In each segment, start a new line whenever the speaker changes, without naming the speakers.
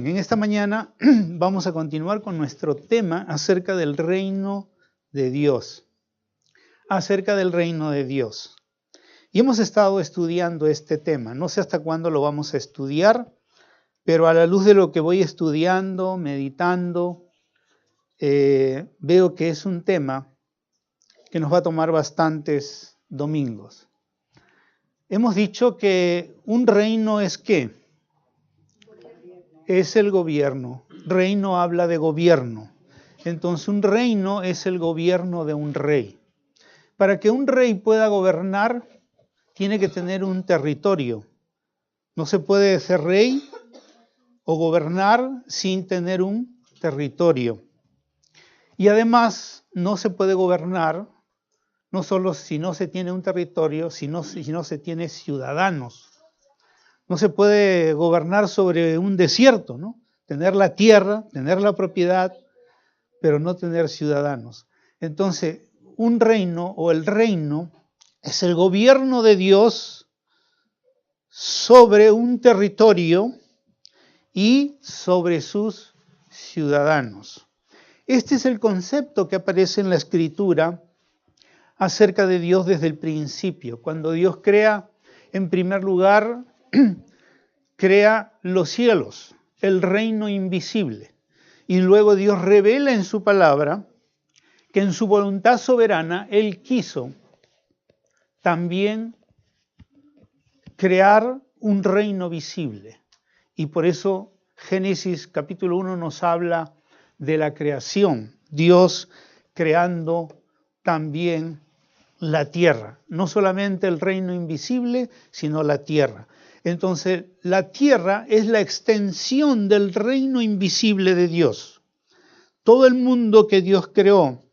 En esta mañana vamos a continuar con nuestro tema acerca del reino de Dios. Acerca del reino de Dios. Y hemos estado estudiando este tema. No sé hasta cuándo lo vamos a estudiar, pero a la luz de lo que voy estudiando, meditando, veo que es un tema que nos va a tomar bastantes domingos. Hemos dicho que un reino es ¿qué? Es el gobierno. Reino habla de gobierno. Entonces un reino es el gobierno de un rey. Para que un rey pueda gobernar, tiene que tener un territorio. No se puede ser rey o gobernar sin tener un territorio. Y además no se puede gobernar no solo si no se tiene un territorio, sino si no se tiene ciudadanos. No se puede gobernar sobre un desierto, ¿no? Tener la tierra, tener la propiedad, pero no tener ciudadanos. Entonces, un reino o el reino es el gobierno de Dios sobre un territorio y sobre sus ciudadanos. Este es el concepto que aparece en la Escritura acerca de Dios desde el principio. Cuando Dios crea, en primer lugar, crea los cielos, el reino invisible. Y luego Dios revela en su palabra que en su voluntad soberana Él quiso también crear un reino visible. Y por eso Génesis capítulo 1 nos habla de la creación. Dios creando también la tierra. No solamente el reino invisible, sino la tierra. Entonces, la tierra es la extensión del reino invisible de Dios. Todo el mundo que Dios creó,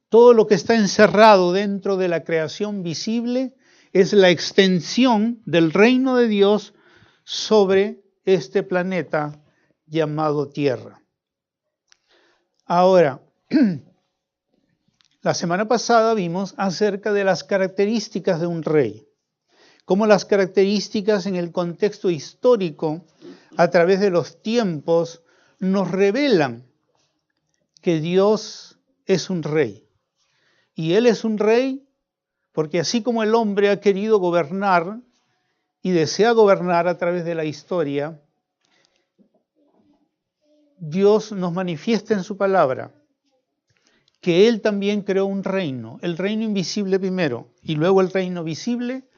todo lo que está encerrado dentro de la creación visible, es la extensión del reino de Dios sobre este planeta llamado Tierra. Ahora, la semana pasada vimos acerca de las características de un rey. Cómo las características en el contexto histórico, a través de los tiempos, nos revelan que Dios es un rey. Y Él es un rey porque así como el hombre ha querido gobernar y desea gobernar a través de la historia, Dios nos manifiesta en su palabra que Él también creó un reino, el reino invisible primero y luego el reino visible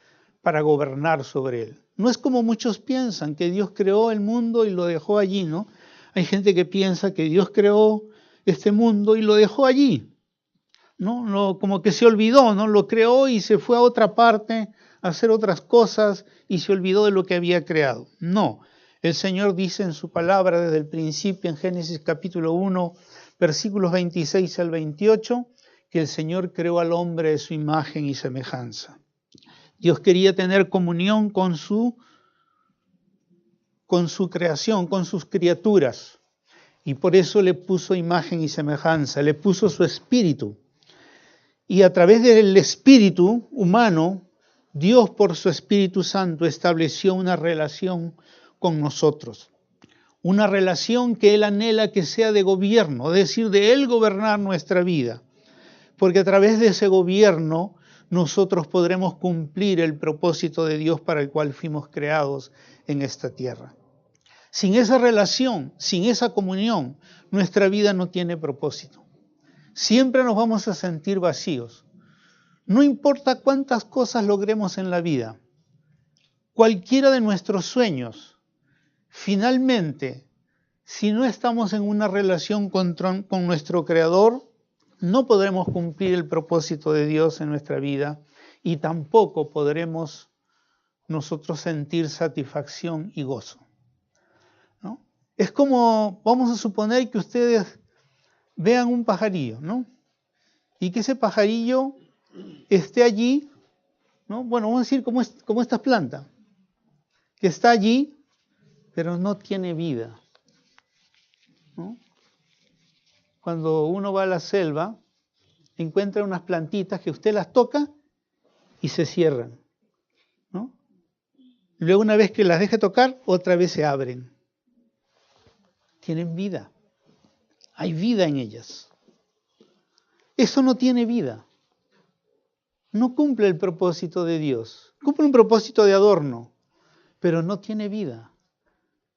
para gobernar sobre él. No es como muchos piensan, que Dios creó el mundo y lo dejó allí, ¿no? Hay gente que piensa que Dios creó este mundo y lo dejó allí, ¿no? Como que se olvidó, ¿no? Lo creó y se fue a otra parte a hacer otras cosas y se olvidó de lo que había creado. No, el Señor dice en su palabra desde el principio, en Génesis capítulo 1, versículos 26 al 28, que el Señor creó al hombre de su imagen y semejanza. Dios quería tener comunión con su creación, con sus criaturas. Y por eso le puso imagen y semejanza, le puso su espíritu. Y a través del espíritu humano, Dios por su Espíritu Santo estableció una relación con nosotros. Una relación que Él anhela que sea de gobierno, es decir, de Él gobernar nuestra vida. Porque a través de ese gobierno nosotros podremos cumplir el propósito de Dios para el cual fuimos creados en esta tierra. Sin esa relación, sin esa comunión, nuestra vida no tiene propósito. Siempre nos vamos a sentir vacíos. No importa cuántas cosas logremos en la vida, cualquiera de nuestros sueños, finalmente, si no estamos en una relación con nuestro Creador, no podremos cumplir el propósito de Dios en nuestra vida y tampoco podremos nosotros sentir satisfacción y gozo, ¿no? Es como, vamos a suponer que ustedes vean un pajarillo, ¿no? Y que ese pajarillo esté allí, ¿no? Bueno, vamos a decir como esta planta, que está allí, pero no tiene vida, ¿no? Cuando uno va a la selva, encuentra unas plantitas que usted las toca y se cierran, ¿no? Luego una vez que las deje tocar, otra vez se abren. tienen vida. Hay vida en ellas. Eso no tiene vida. No cumple el propósito de Dios. Cumple un propósito de adorno, pero no tiene vida.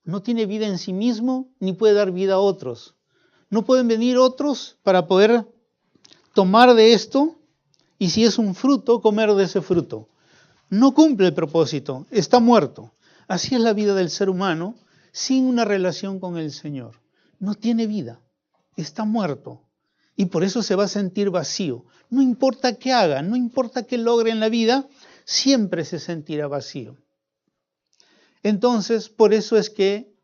No tiene vida en sí mismo, ni puede dar vida a otros. No pueden venir otros para poder tomar de esto y si es un fruto, comer de ese fruto. No cumple el propósito, está muerto. Así es la vida del ser humano sin una relación con el Señor. No tiene vida, está muerto y por eso se va a sentir vacío. No importa qué haga, no importa qué logre en la vida, siempre se sentirá vacío. Entonces, por eso es que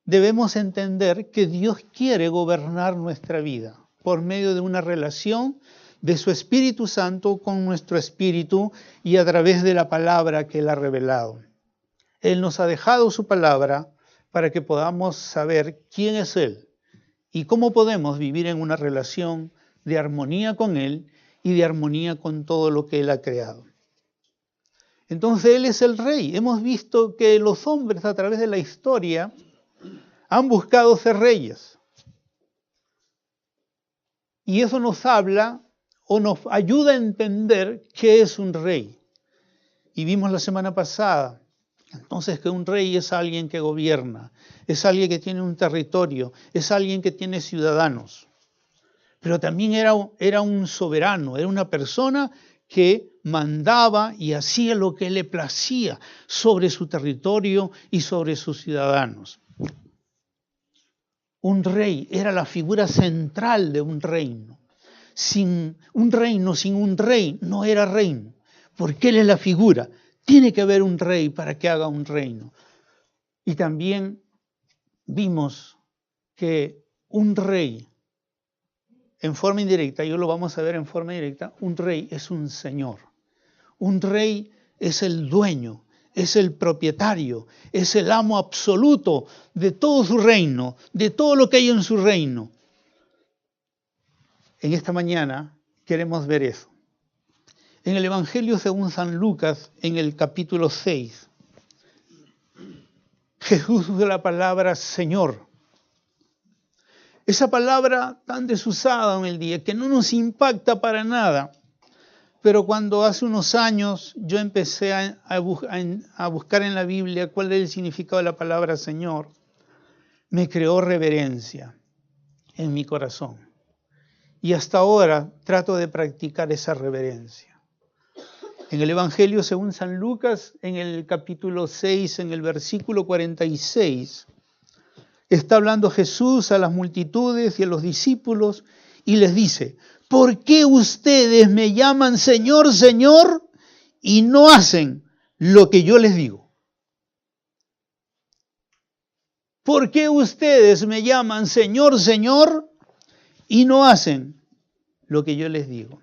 debemos entender que Dios quiere gobernar nuestra vida por medio de una relación de su Espíritu Santo con nuestro espíritu y a través de la palabra que Él ha revelado. Él nos ha dejado su palabra para que podamos saber quién es Él y cómo podemos vivir en una relación de armonía con Él y de armonía con todo lo que Él ha creado. Entonces Él es el Rey. Hemos visto que los hombres a través de la historia han buscado ser reyes. Y eso nos habla o nos ayuda a entender qué es un rey. Y vimos la semana pasada, entonces, que un rey es alguien que gobierna, es alguien que tiene un territorio, es alguien que tiene ciudadanos. Pero también era un soberano, era una persona que mandaba y hacía lo que le placía sobre su territorio y sobre sus ciudadanos. Un rey era la figura central de un reino. Sin un rey no era reino, porque él es la figura. Tiene que haber un rey para que haga un reino. Y también vimos que un rey, en forma indirecta, y hoy lo vamos a ver en forma directa, un rey es un señor. Un rey es el dueño, es el propietario, es el amo absoluto de todo su reino, de todo lo que hay en su reino. En esta mañana queremos ver eso. En el Evangelio según San Lucas, en el capítulo 6, Jesús usa la palabra Señor. Esa palabra tan desusada en el día, que no nos impacta para nada. Pero cuando hace unos años yo empecé a buscar en la Biblia cuál es el significado de la palabra Señor, me creó reverencia en mi corazón. Y hasta ahora trato de practicar esa reverencia. En el Evangelio según San Lucas, en el capítulo 6, en el versículo 46, está hablando Jesús a las multitudes y a los discípulos y les dice: ¿por qué ustedes me llaman Señor, Señor y no hacen lo que yo les digo? ¿Por qué ustedes me llaman Señor, Señor y no hacen lo que yo les digo?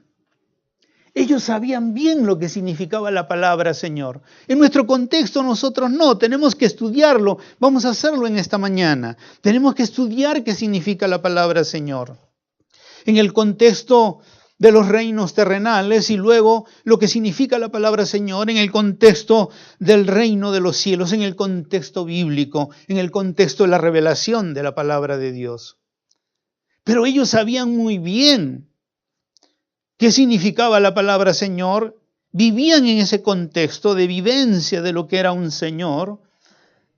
Ellos sabían bien lo que significaba la palabra Señor. En nuestro contexto nosotros no, tenemos que estudiarlo. Vamos a hacerlo en esta mañana. Tenemos que estudiar qué significa la palabra Señor. En el contexto de los reinos terrenales y luego lo que significa la palabra Señor en el contexto del reino de los cielos, en el contexto bíblico, en el contexto de la revelación de la palabra de Dios. Pero ellos sabían muy bien qué significaba la palabra Señor, vivían en ese contexto de vivencia de lo que era un Señor,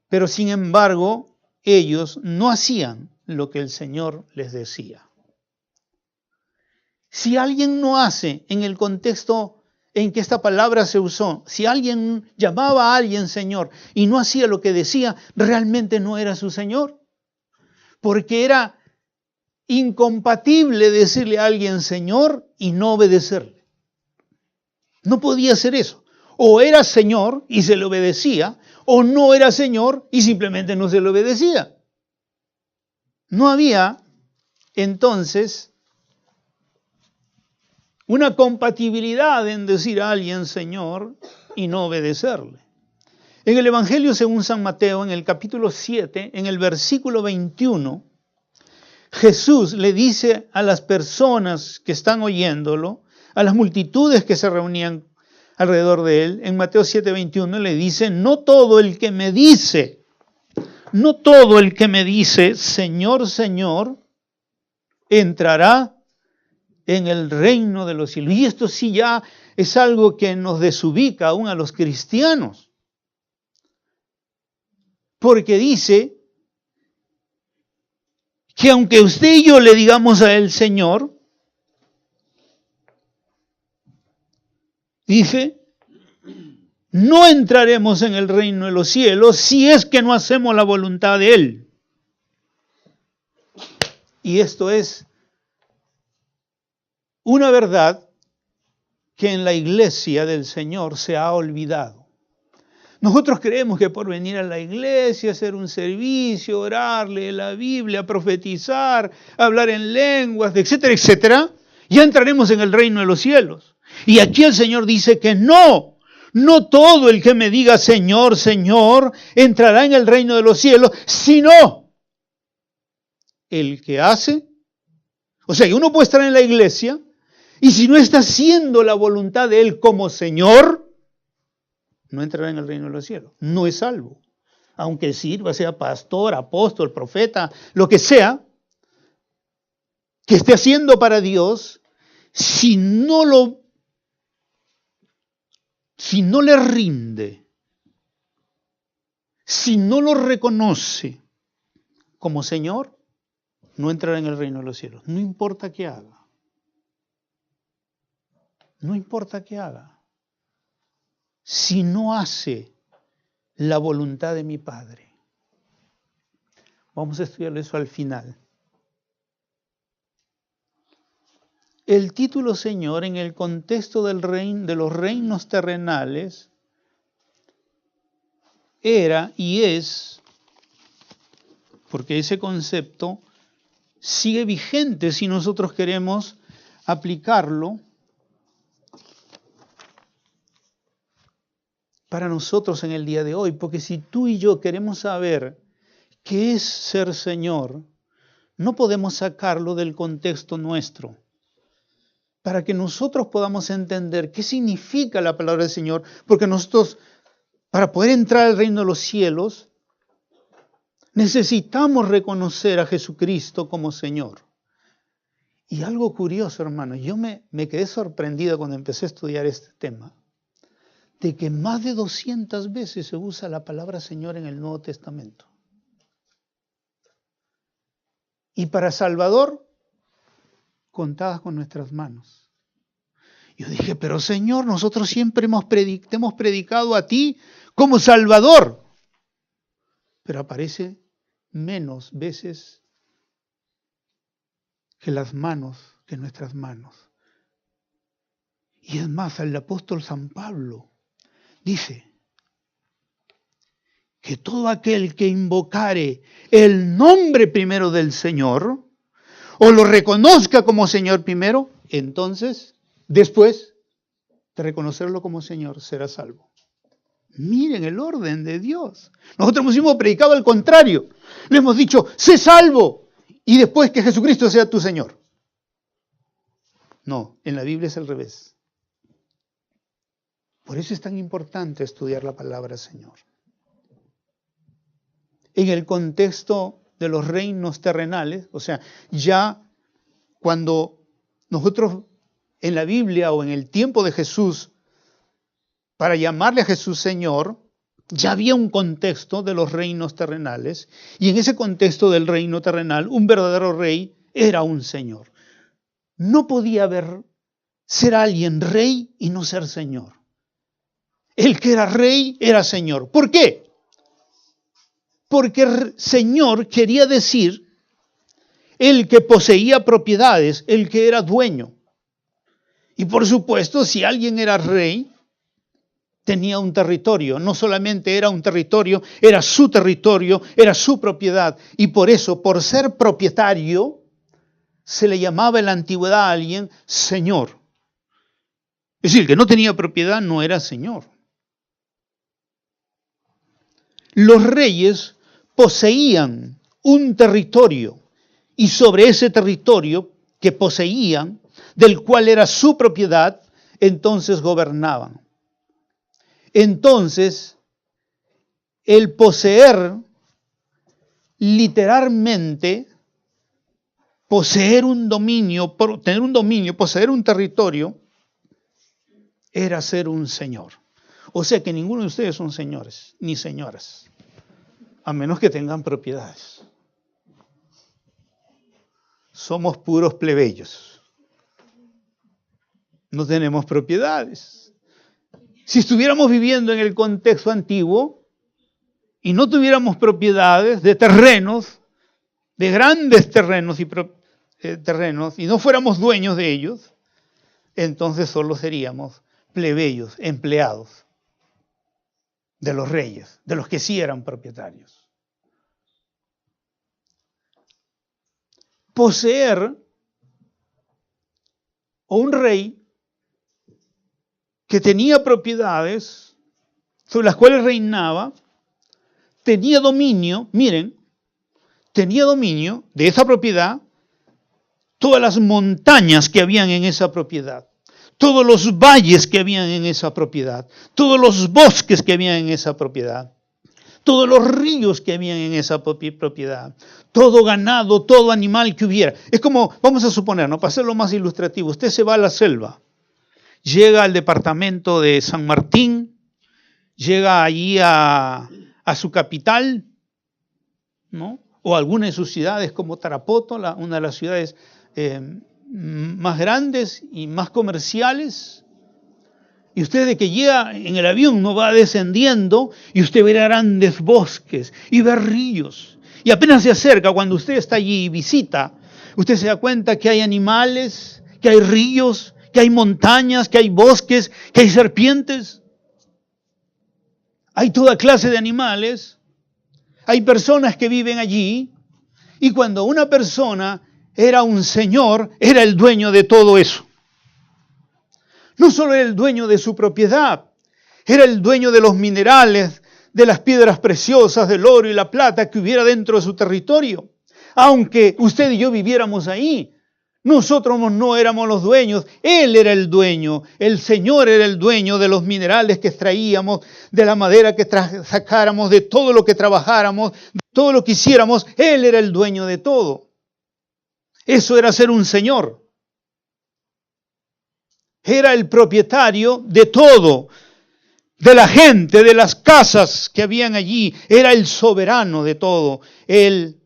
pero sin embargo ellos no hacían lo que el Señor les decía. Si alguien no hace en el contexto en que esta palabra se usó, si alguien llamaba a alguien Señor y no hacía lo que decía, realmente no era su Señor, porque era incompatible decirle a alguien Señor y no obedecerle. No podía hacer eso. O era Señor y se le obedecía, o no era Señor y simplemente no se le obedecía. No había entonces una compatibilidad en decir a alguien Señor y no obedecerle. En el Evangelio según San Mateo, en el capítulo 7, en el versículo 21, Jesús le dice a las personas que están oyéndolo, a las multitudes que se reunían alrededor de él, en Mateo 7:21 le dice: no todo el que me dice, no todo el que me dice, Señor, Señor, entrará en el reino de los cielos. Y esto sí ya es algo que nos desubica aún a los cristianos. Porque dice que aunque usted y yo le digamos a él Señor, dice, no entraremos en el reino de los cielos si es que no hacemos la voluntad de él. Y esto es una verdad que en la iglesia del Señor se ha olvidado. Nosotros creemos que por venir a la iglesia, hacer un servicio, orar, leer la Biblia, profetizar, hablar en lenguas, etcétera, etcétera, ya entraremos en el reino de los cielos. Y aquí el Señor dice que no todo el que me diga Señor, Señor, entrará en el reino de los cielos, sino el que hace. O sea, que uno puede estar en la iglesia y si no está haciendo la voluntad de Él como Señor, no entrará en el reino de los cielos. No es salvo. Aunque sirva, sea pastor, apóstol, profeta, lo que sea, que esté haciendo para Dios, si no le rinde, si no lo reconoce como Señor, no entrará en el reino de los cielos. No importa qué haga. No importa qué haga. Si no hace la voluntad de mi Padre. Vamos a estudiar eso al final. El título Señor en el contexto del reino, de los reinos terrenales era y es, porque ese concepto sigue vigente si nosotros queremos aplicarlo para nosotros en el día de hoy, porque si tú y yo queremos saber qué es ser Señor, no podemos sacarlo del contexto nuestro. Para que nosotros podamos entender qué significa la palabra del Señor, porque nosotros, para poder entrar al reino de los cielos, necesitamos reconocer a Jesucristo como Señor. Y algo curioso, hermano, yo me quedé sorprendido cuando empecé a estudiar este tema, de que más de 200 veces se usa la palabra Señor en el Nuevo Testamento. Y para Salvador, contadas con nuestras manos. Yo dije, pero Señor, nosotros siempre te hemos predicado a ti como Salvador. Pero aparece menos veces que nuestras manos. Y es más, el apóstol San Pablo dice que todo aquel que invocare el nombre primero del Señor, o lo reconozca como Señor primero, entonces, después de reconocerlo como Señor, será salvo. Miren el orden de Dios. Nosotros hemos predicado al contrario. Le hemos dicho, sé salvo, y después que Jesucristo sea tu Señor. No, en la Biblia es al revés. Por eso es tan importante estudiar la palabra Señor. En el contexto de los reinos terrenales, o sea, ya cuando nosotros en la Biblia o en el tiempo de Jesús, para llamarle a Jesús Señor, ya había un contexto de los reinos terrenales, y en ese contexto del reino terrenal, un verdadero rey era un Señor. No podía ser alguien rey y no ser Señor. El que era rey era Señor. ¿Por qué? Porque Señor quería decir el que poseía propiedades, el que era dueño. Y por supuesto, si alguien era rey, tenía un territorio. No solamente era un territorio, era su propiedad. Y por eso, por ser propietario, se le llamaba en la antigüedad a alguien Señor. Es decir, el que no tenía propiedad no era Señor. Los reyes poseían un territorio y sobre ese territorio que poseían, del cual era su propiedad, entonces gobernaban. Entonces, el poseer literalmente poseer un dominio, tener un dominio, poseer un territorio, era ser un señor. O sea que ninguno de ustedes son señores, ni señoras, a menos que tengan propiedades. Somos puros plebeyos. No tenemos propiedades. Si estuviéramos viviendo en el contexto antiguo y no tuviéramos propiedades de terrenos, de grandes terrenos y no fuéramos dueños de ellos, entonces solo seríamos plebeyos, empleados de los reyes, de los que sí eran propietarios. Poseer o un rey que tenía propiedades sobre las cuales reinaba, tenía dominio, miren, tenía dominio de esa propiedad, todas las montañas que habían en esa propiedad, todos los valles que habían en esa propiedad, todos los bosques que habían en esa propiedad, todos los ríos que habían en esa propiedad, todo ganado, todo animal que hubiera. Es como, vamos a suponer, ¿no? Para hacerlo más ilustrativo, usted se va a la selva, llega al departamento de San Martín, llega allí a su capital, ¿no? O alguna de sus ciudades como Tarapoto, una de las ciudades más grandes y más comerciales. Y usted de que llega en el avión no va descendiendo y usted verá grandes bosques y ver ríos. Y apenas se acerca, cuando usted está allí y visita, usted se da cuenta que hay animales, que hay ríos, que hay montañas, que hay bosques, que hay serpientes. Hay toda clase de animales. Hay personas que viven allí. Y cuando una persona era un señor, era el dueño de todo eso. No solo era el dueño de su propiedad, era el dueño de los minerales, de las piedras preciosas, del oro y la plata que hubiera dentro de su territorio. Aunque usted y yo viviéramos ahí, nosotros no éramos los dueños, Él era el dueño, el Señor era el dueño de los minerales que extraíamos, de la madera que sacáramos, de todo lo que trabajáramos, de todo lo que hiciéramos, Él era el dueño de todo. Eso era ser un señor. Era el propietario de todo, de la gente, de las casas que habían allí. Era el soberano de todo. Él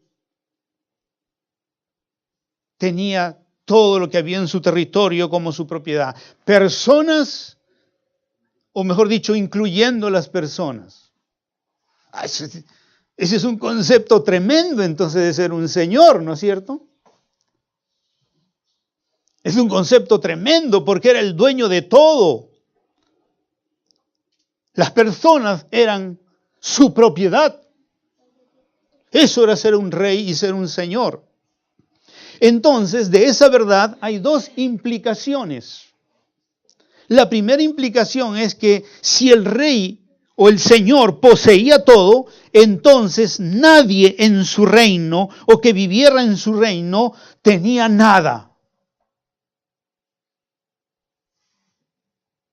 tenía todo lo que había en su territorio como su propiedad. Personas, o mejor dicho, incluyendo las personas. Ese es un concepto tremendo entonces de ser un señor, ¿no es cierto? Es un concepto tremendo porque era el dueño de todo. Las personas eran su propiedad. Eso era ser un rey y ser un señor. Entonces, de esa verdad hay dos implicaciones. La primera implicación es que si el rey o el señor poseía todo, entonces nadie en su reino o que viviera en su reino tenía nada.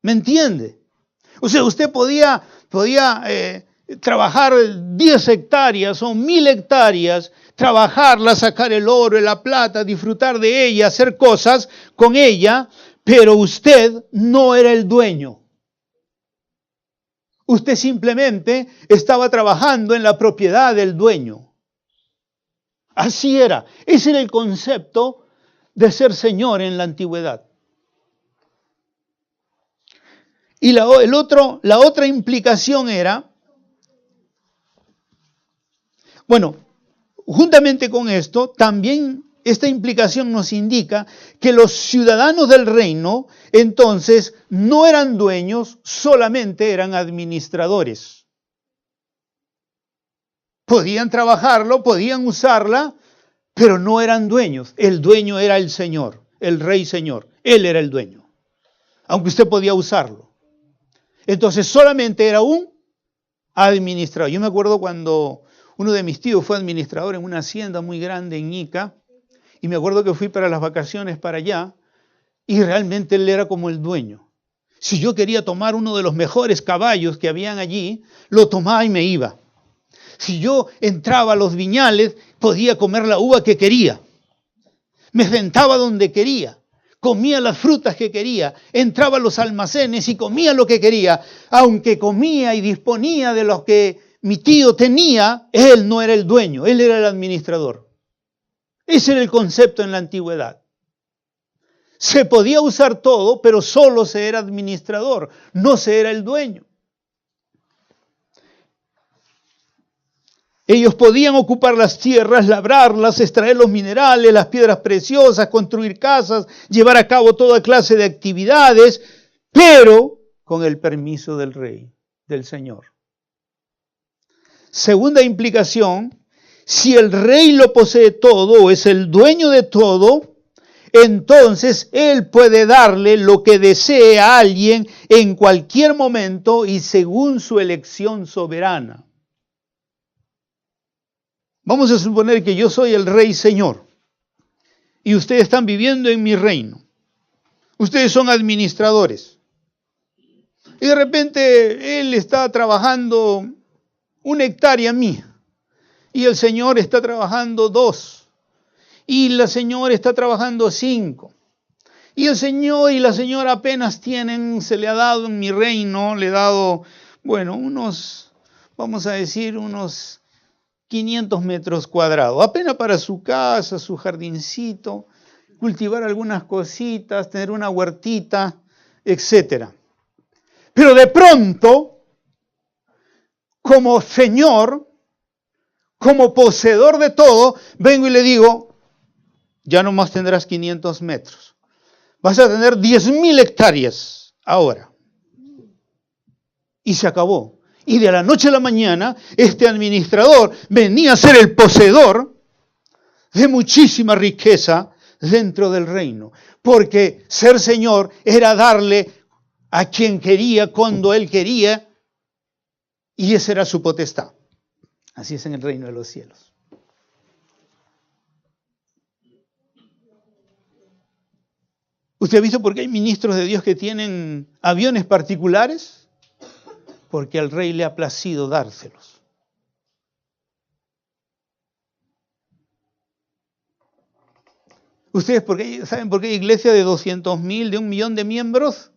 ¿Me entiende? O sea, usted podía trabajar 10 hectáreas o 1000 hectáreas, trabajarla, sacar el oro y la plata, disfrutar de ella, hacer cosas con ella, pero usted no era el dueño. Usted simplemente estaba trabajando en la propiedad del dueño. Así era. Ese era el concepto de ser señor en la antigüedad. Y la otra implicación era, bueno, juntamente con esto, también esta implicación nos indica que los ciudadanos del reino, entonces, no eran dueños, solamente eran administradores. Podían trabajarlo, podían usarla, pero no eran dueños. El dueño era el Señor, el Rey Señor. Él era el dueño, aunque usted podía usarlo. Entonces solamente era un administrador. Yo me acuerdo cuando uno de mis tíos fue administrador en una hacienda muy grande en Ica, y me acuerdo que fui para las vacaciones para allá, y realmente él era como el dueño. Si yo quería tomar uno de los mejores caballos que habían allí, lo tomaba y me iba. Si yo entraba a los viñales, podía comer la uva que quería. Me sentaba donde quería. Comía las frutas que quería. Entraba a los almacenes y comía lo que quería. Aunque comía y disponía de lo que mi tío tenía, él no era el dueño, él era el administrador. Ese era el concepto en la antigüedad. Se podía usar todo, pero solo se era administrador, no se era el dueño. Ellos podían ocupar las tierras, labrarlas, extraer los minerales, las piedras preciosas, construir casas, llevar a cabo toda clase de actividades, pero con el permiso del rey, del Señor. Segunda implicación, si el rey lo posee todo o es el dueño de todo, entonces él puede darle lo que desee a alguien en cualquier momento y según su elección soberana. Vamos a suponer que yo soy el rey señor y ustedes están viviendo en mi reino. Ustedes son administradores. Y de repente él está trabajando 1 hectárea mía y el señor está trabajando 2 y la señora está trabajando 5. Y el señor y la señora apenas tienen, se le ha dado en mi reino, le he dado, vamos a decir, unos 500 metros cuadrados, apenas para su casa, su jardincito, cultivar algunas cositas, tener una huertita, etc. Pero de pronto, como señor, como poseedor de todo, vengo y le digo, ya no más tendrás 500 metros, vas a tener 10.000 hectáreas ahora. Y se acabó. Y de la noche a la mañana, este administrador venía a ser el poseedor de muchísima riqueza dentro del reino. Porque ser señor era darle a quien quería, cuando él quería, y esa era su potestad. Así es en el reino de los cielos. ¿Usted ha visto por qué hay ministros de Dios que tienen aviones particulares? Porque al rey le ha placido dárselos. ¿Ustedes saben por qué hay iglesia de 200.000, de 1 millón de miembros?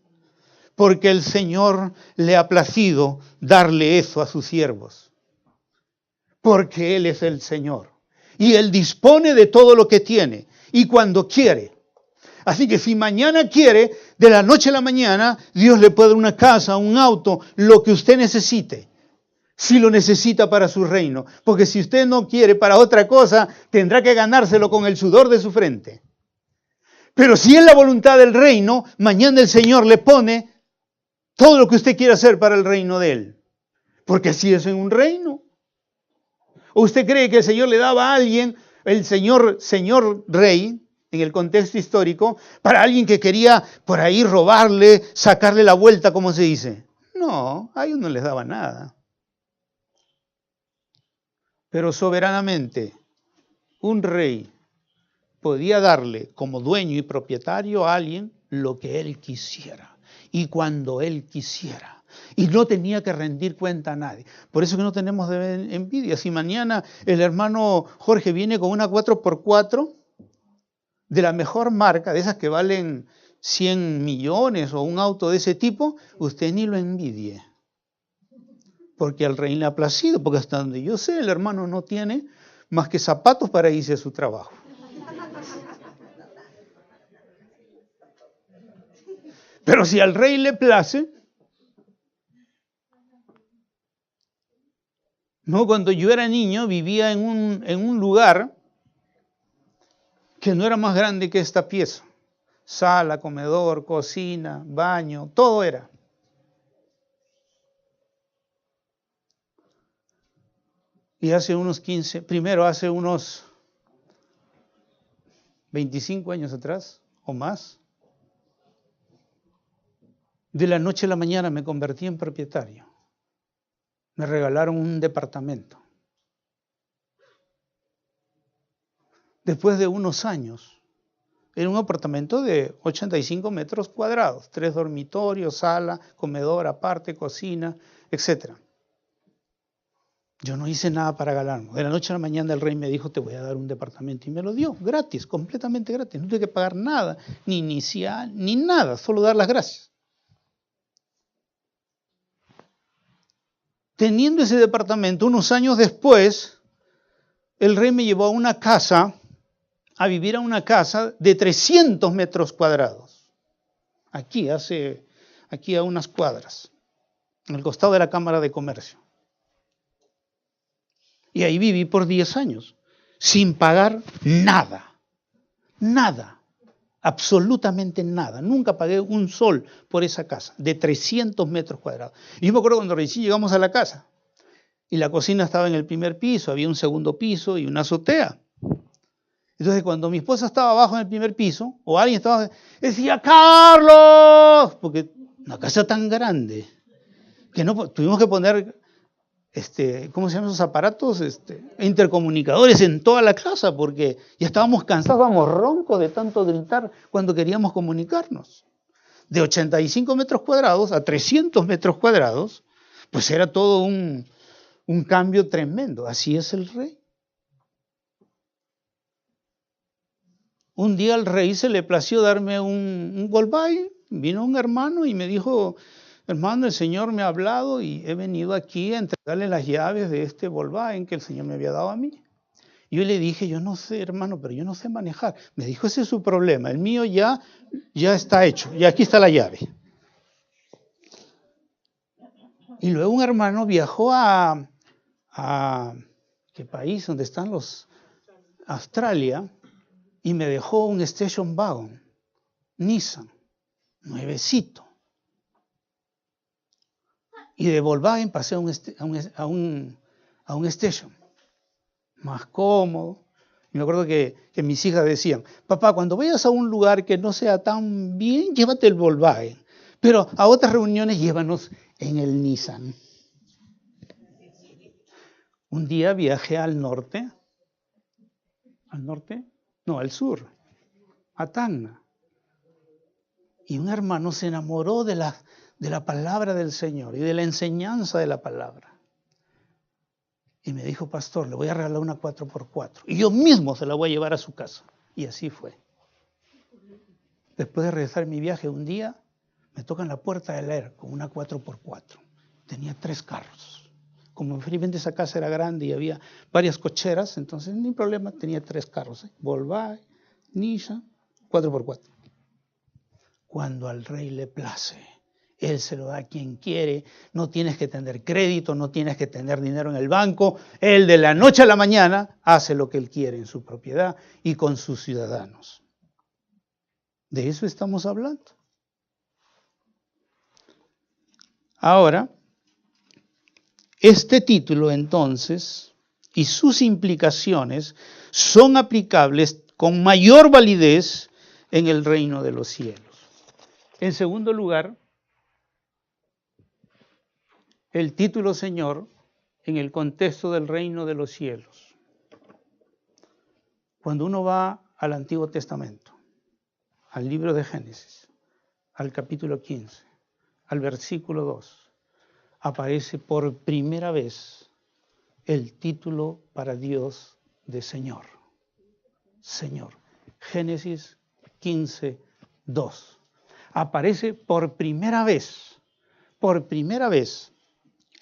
Porque el Señor le ha placido darle eso a sus siervos. Porque Él es el Señor. Y Él dispone de todo lo que tiene. Y cuando quiere. Así que si mañana quiere, de la noche a la mañana, Dios le puede dar una casa, un auto, lo que usted necesite. Si lo necesita para su reino. Porque si usted no quiere para otra cosa, tendrá que ganárselo con el sudor de su frente. Pero si es la voluntad del reino, mañana el Señor le pone todo lo que usted quiera hacer para el reino de Él. Porque así es en un reino. ¿O usted cree que el Señor le daba a alguien, el señor rey, en el contexto histórico, para alguien que quería por ahí robarle, sacarle la vuelta, como se dice? No, a ellos no les daba nada. Pero soberanamente, un rey podía darle como dueño y propietario a alguien lo que él quisiera y cuando él quisiera. Y no tenía que rendir cuenta a nadie. Por eso que no tenemos de envidia. Si mañana el hermano Jorge viene con una 4x4 de la mejor marca, de esas que valen 100 millones o un auto de ese tipo, usted ni lo envidie. Porque al rey le ha placido, porque hasta donde yo sé, el hermano no tiene más que zapatos para irse a su trabajo. Pero si al rey le place, no, cuando yo era niño vivía en un lugar que no era más grande que esta pieza. Sala, comedor, cocina, baño, todo era. Y hace unos 25 años atrás o más, de la noche a la mañana me convertí en propietario. Me regalaron un departamento. Después de unos años, era un apartamento de 85 metros cuadrados, 3 dormitorios, sala, comedor aparte, cocina, etc. Yo no hice nada para ganarlo. De la noche a la mañana el rey me dijo, te voy a dar un departamento. Y me lo dio, gratis, completamente gratis. No tuve que pagar nada, ni inicial, ni nada, solo dar las gracias. Teniendo ese departamento, unos años después, el rey me llevó a vivir a una casa de 300 metros cuadrados. Aquí a unas cuadras, en el costado de la Cámara de Comercio. Y ahí viví por 10 años, sin pagar nada, nada, absolutamente nada. Nunca pagué un sol por esa casa, de 300 metros cuadrados. Y yo me acuerdo cuando recién llegamos a la casa, y la cocina estaba en el primer piso, había un segundo piso y una azotea. Entonces cuando mi esposa estaba abajo en el primer piso, o alguien estaba, decía, ¡Carlos! Porque una casa tan grande, que no tuvimos que poner... ¿cómo se llaman esos aparatos? Intercomunicadores en toda la casa, porque ya estábamos cansados, estábamos roncos de tanto gritar cuando queríamos comunicarnos. De 85 metros cuadrados a 300 metros cuadrados, pues era todo un cambio tremendo. Así es el rey. Un día al rey se le plació darme un Volkswagen. Vino un hermano y me dijo... Hermano, el Señor me ha hablado y he venido aquí a entregarle las llaves de este Volkswagen que el Señor me había dado a mí. Y yo le dije, yo no sé, hermano, pero yo no sé manejar. Me dijo, ese es su problema, el mío ya está hecho, y aquí está la llave. Y luego un hermano viajó a ¿qué país? Donde están Australia, y me dejó un station wagon, Nissan, nuevecito. Y de Volkswagen pasé a un station, más cómodo. Y me acuerdo que mis hijas decían, papá, cuando vayas a un lugar que no sea tan bien, llévate el Volkswagen. Pero a otras reuniones llévanos en el Nissan. Un día viajé al sur, a Tacna. Y un hermano se enamoró de la palabra del Señor y de la enseñanza de la palabra. Y me dijo, pastor, le voy a regalar una 4x4. Y yo mismo se la voy a llevar a su casa. Y así fue. Después de regresar mi viaje, un día me tocan la puerta del aire con una 4x4. Tenía 3 carros. Como felizmente esa casa era grande y había varias cocheras, entonces ni problema, tenía 3 carros. Volkswagen, Nissan, 4x4. Cuando al rey le place, él se lo da a quien quiere, no tienes que tener crédito, no tienes que tener dinero en el banco, él de la noche a la mañana hace lo que él quiere en su propiedad y con sus ciudadanos. De eso estamos hablando. Ahora, este título entonces y sus implicaciones son aplicables con mayor validez en el reino de los cielos. En segundo lugar, el título Señor en el contexto del reino de los cielos. Cuando uno va al Antiguo Testamento, al libro de Génesis, al capítulo 15, al versículo 2, aparece por primera vez el título para Dios de Señor. Señor. Génesis 15, 2. Aparece por primera vez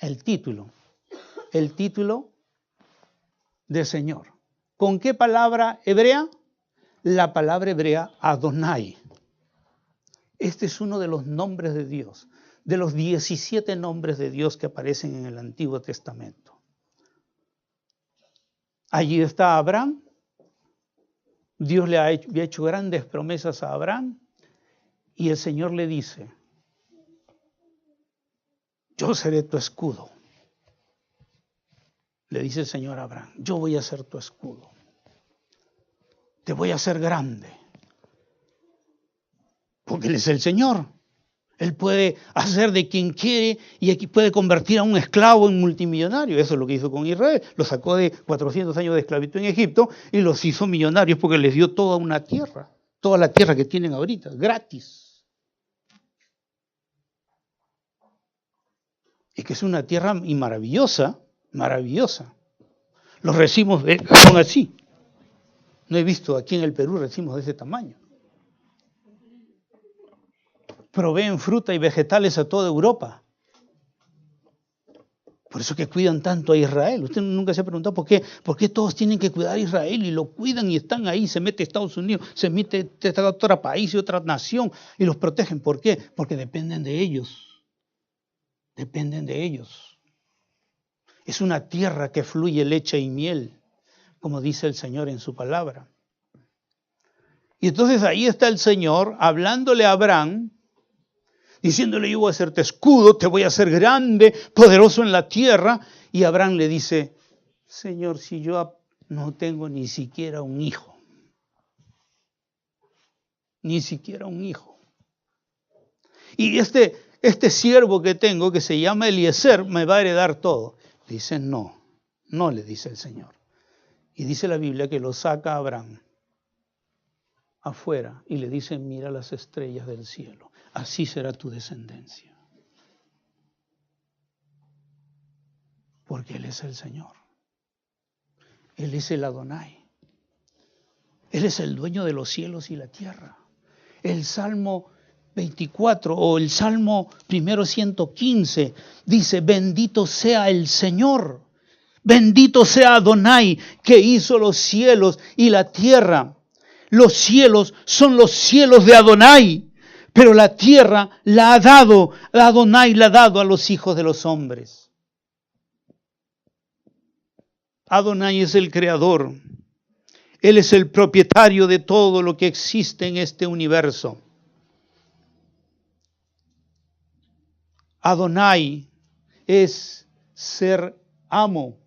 el título de Señor. ¿Con qué palabra hebrea? La palabra hebrea Adonai. Este es uno de los nombres de Dios, de los 17 nombres de Dios que aparecen en el Antiguo Testamento. Allí está Abraham. Dios le había hecho grandes promesas a Abraham y el Señor le dice, yo seré tu escudo. Le dice el Señor a Abraham, yo voy a ser tu escudo. Te voy a hacer grande. Porque Él es el Señor. Él puede hacer de quien quiere y aquí puede convertir a un esclavo en multimillonario. Eso es lo que hizo con Israel. Lo sacó de 400 años de esclavitud en Egipto y los hizo millonarios porque les dio toda una tierra. Toda la tierra que tienen ahorita, gratis. Y que es una tierra maravillosa, maravillosa. Los racimos son así. No he visto aquí en el Perú racimos de ese tamaño. Proveen fruta y vegetales a toda Europa. Por eso que cuidan tanto a Israel. Usted nunca se ha preguntado por qué todos tienen que cuidar a Israel y lo cuidan y están ahí. Se mete Estados Unidos, se mete otro país y otra nación y los protegen. ¿Por qué? Porque dependen de ellos. Dependen de ellos. Es una tierra que fluye leche y miel, como dice el Señor en su palabra. Y entonces ahí está el Señor hablándole a Abraham, diciéndole: yo voy a hacerte escudo, te voy a hacer grande, poderoso en la tierra. Y Abraham le dice: Señor, si yo no tengo ni siquiera un hijo. Ni siquiera un hijo. Y este siervo que tengo, que se llama Eliezer, me va a heredar todo. Dice: no, no, le dice el Señor. Y dice la Biblia que lo saca a Abraham afuera y le dice: mira las estrellas del cielo. Así será tu descendencia. Porque Él es el Señor. Él es el Adonai. Él es el dueño de los cielos y la tierra. El Salmo 24 o el Salmo 115 dice: bendito sea el Señor. Bendito sea Adonai, que hizo los cielos y la tierra. Los cielos son los cielos de Adonai, pero la tierra la ha dado, Adonai la ha dado a los hijos de los hombres. Adonai es el creador. Él es el propietario de todo lo que existe en este universo. Adonai es ser amo,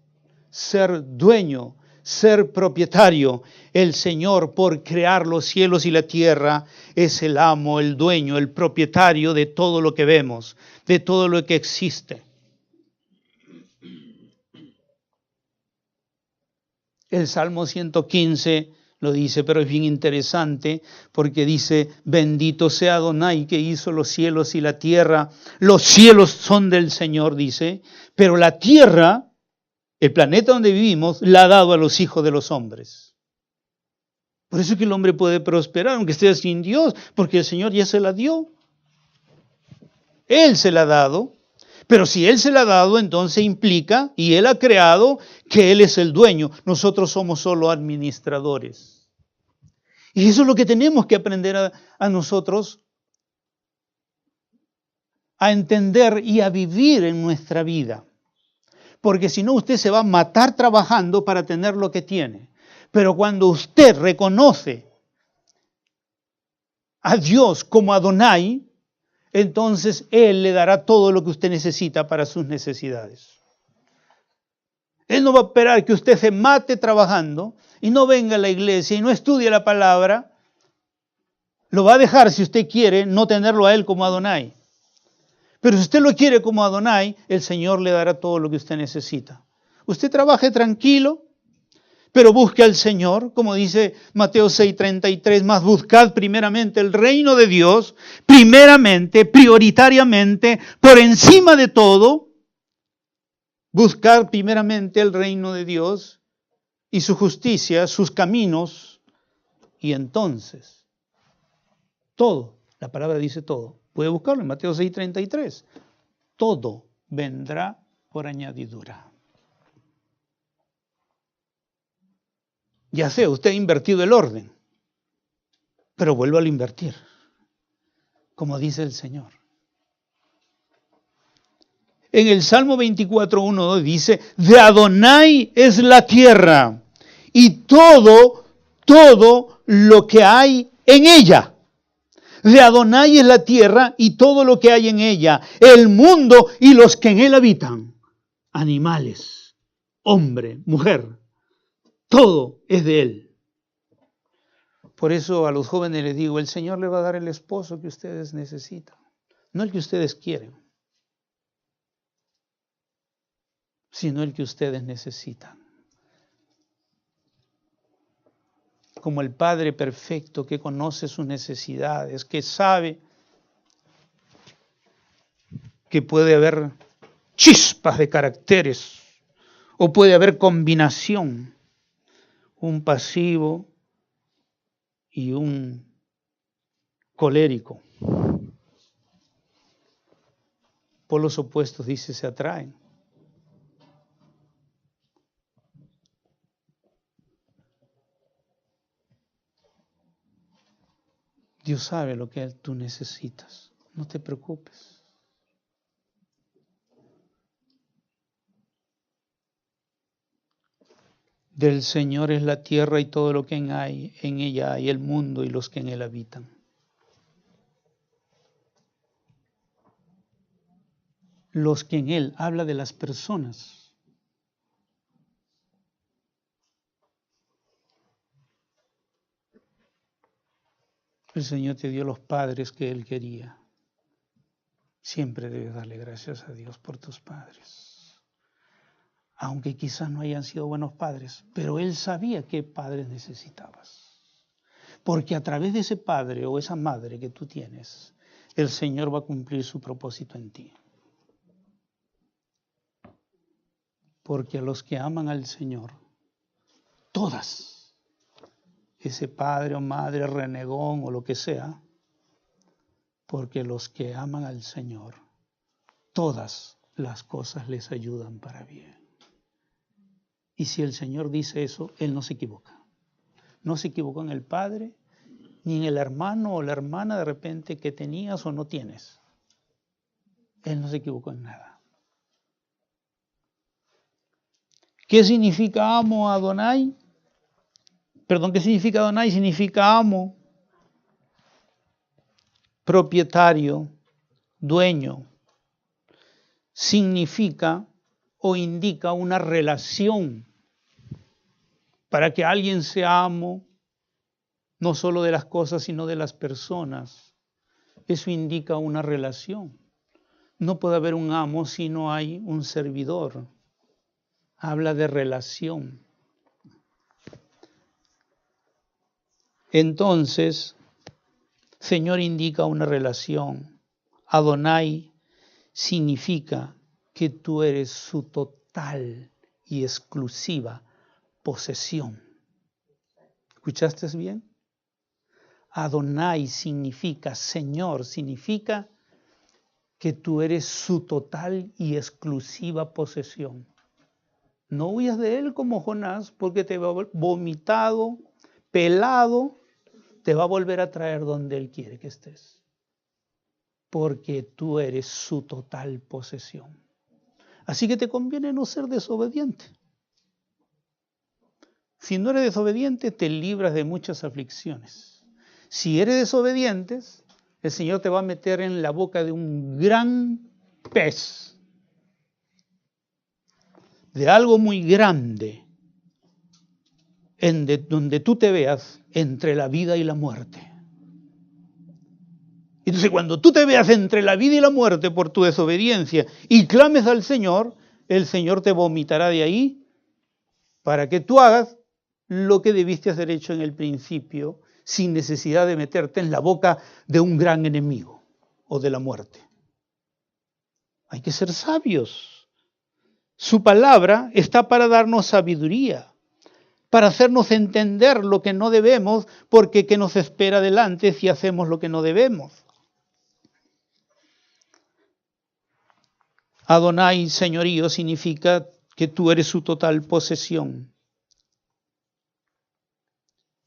ser dueño, ser propietario. El Señor, por crear los cielos y la tierra, es el amo, el dueño, el propietario de todo lo que vemos, de todo lo que existe. El Salmo 115 lo dice, pero es bien interesante porque dice: bendito sea Adonai, que hizo los cielos y la tierra. Los cielos son del Señor, dice, pero la tierra, el planeta donde vivimos, la ha dado a los hijos de los hombres. Por eso es que el hombre puede prosperar, aunque esté sin Dios, porque el Señor ya se la dio. Él se la ha dado. Pero si Él se la ha dado, entonces implica, y Él ha creado, que Él es el dueño. Nosotros somos solo administradores. Y eso es lo que tenemos que aprender a nosotros a entender y a vivir en nuestra vida. Porque si no, usted se va a matar trabajando para tener lo que tiene. Pero cuando usted reconoce a Dios como Adonai, entonces Él le dará todo lo que usted necesita para sus necesidades. Él no va a esperar que usted se mate trabajando y no venga a la iglesia y no estudie la palabra. Lo va a dejar, si usted quiere, no tenerlo a Él como Adonai. Pero si usted lo quiere como Adonai, el Señor le dará todo lo que usted necesita. Usted trabaje tranquilo, pero busque al Señor, como dice Mateo 6:33, más buscad primeramente el reino de Dios, primeramente, prioritariamente, por encima de todo, buscar primeramente el reino de Dios y su justicia, sus caminos, y entonces, todo, la palabra dice todo, puede buscarlo en Mateo 6:33, todo vendrá por añadidura. Ya sé, usted ha invertido el orden, pero vuelva a invertir, como dice el Señor. En el Salmo 24:1 dice: de Adonai es la tierra y todo lo que hay en ella. De Adonai es la tierra y todo lo que hay en ella, el mundo y los que en él habitan, animales, hombre, mujer. Todo es de Él. Por eso a los jóvenes les digo: el Señor le va a dar el esposo que ustedes necesitan, no el que ustedes quieren, sino el que ustedes necesitan. Como el Padre perfecto que conoce sus necesidades, que sabe que puede haber chispas de caracteres O puede haber combinación, un pasivo y un colérico. Por los opuestos, dice, se atraen. Dios sabe lo que tú necesitas. No te preocupes. Del Señor es la tierra y todo lo que en ella hay, el mundo y los que en él habitan. Los que en él, habla de las personas. El Señor te dio los padres que Él quería. Siempre debes darle gracias a Dios por tus padres. Aunque quizás no hayan sido buenos padres, pero Él sabía qué padres necesitabas. Porque a través de ese padre o esa madre que tú tienes, el Señor va a cumplir su propósito en ti. Porque a los que aman al Señor, todas, ese padre o madre renegón o lo que sea, porque los que aman al Señor, todas las cosas les ayudan para bien. Y si el Señor dice eso, Él no se equivoca. No se equivocó en el padre, ni en el hermano o la hermana de repente que tenías o no tienes. Él no se equivocó en nada. ¿Qué significa amo a Adonai? ¿Qué significa Adonai? Significa amo, propietario, dueño. Significa o indica una relación. Para que alguien sea amo, no solo de las cosas, sino de las personas. Eso indica una relación. No puede haber un amo si no hay un servidor. Habla de relación. Entonces, Señor indica una relación. Adonai significa que tú eres su total y exclusiva posesión. ¿Escuchaste bien? Adonai significa Señor, significa que tú eres su total y exclusiva posesión. No huyas de él como Jonás, porque te va vomitado, pelado, te va a volver a traer donde él quiere que estés. Porque tú eres su total posesión. Así que te conviene no ser desobediente. Si no eres desobediente, te libras de muchas aflicciones. Si eres desobediente, el Señor te va a meter en la boca de un gran pez, de algo muy grande, donde tú te veas entre la vida y la muerte. Entonces, cuando tú te veas entre la vida y la muerte por tu desobediencia y clames al Señor, el Señor te vomitará de ahí para que tú hagas lo que debiste haber hecho en el principio, sin necesidad de meterte en la boca de un gran enemigo o de la muerte. Hay que ser sabios. Su palabra está para darnos sabiduría, para hacernos entender lo que no debemos, porque ¿qué nos espera adelante si hacemos lo que no debemos? Adonai, señorío, significa que tú eres su total posesión.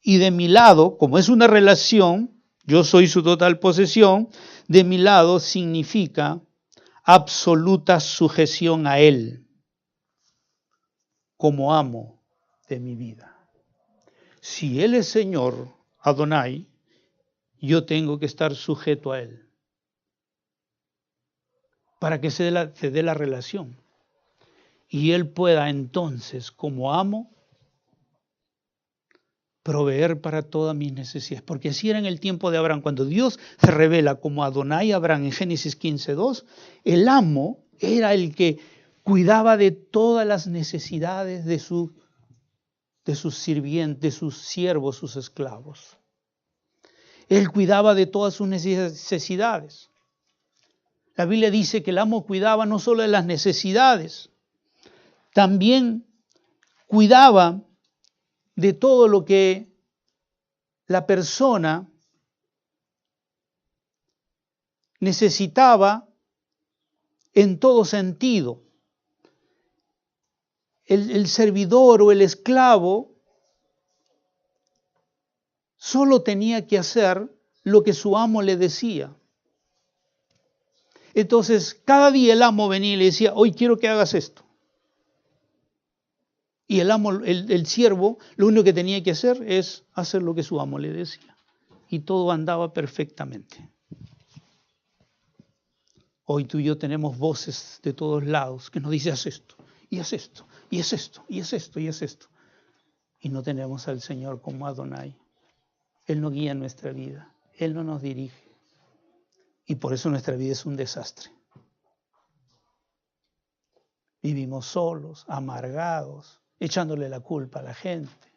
Y de mi lado, como es una relación, yo soy su total posesión, de mi lado significa absoluta sujeción a Él, como amo de mi vida. Si Él es Señor, Adonai, yo tengo que estar sujeto a Él, para que se dé la relación. Y Él pueda entonces, como amo, proveer para todas mis necesidades. Porque así era en el tiempo de Abraham. Cuando Dios se revela como Adonai Abraham en Génesis 15:2, el amo era el que cuidaba de todas las necesidades de sus sirvientes, de sus siervos, sus esclavos. Él cuidaba de todas sus necesidades. La Biblia dice que el amo cuidaba no solo de las necesidades, también cuidaba de todo lo que la persona necesitaba en todo sentido. El servidor o el esclavo solo tenía que hacer lo que su amo le decía. Entonces, cada día el amo venía y le decía, hoy quiero que hagas esto. Y el siervo, lo único que tenía que hacer es hacer lo que su amo le decía. Y todo andaba perfectamente. Hoy tú y yo tenemos voces de todos lados que nos dicen, haz esto, y haz esto, y haz esto, y haz esto, y haz esto. Y no tenemos al Señor como Adonai. Él no guía nuestra vida, Él no nos dirige. Y por eso nuestra vida es un desastre. Vivimos solos, amargados, echándole la culpa a la gente.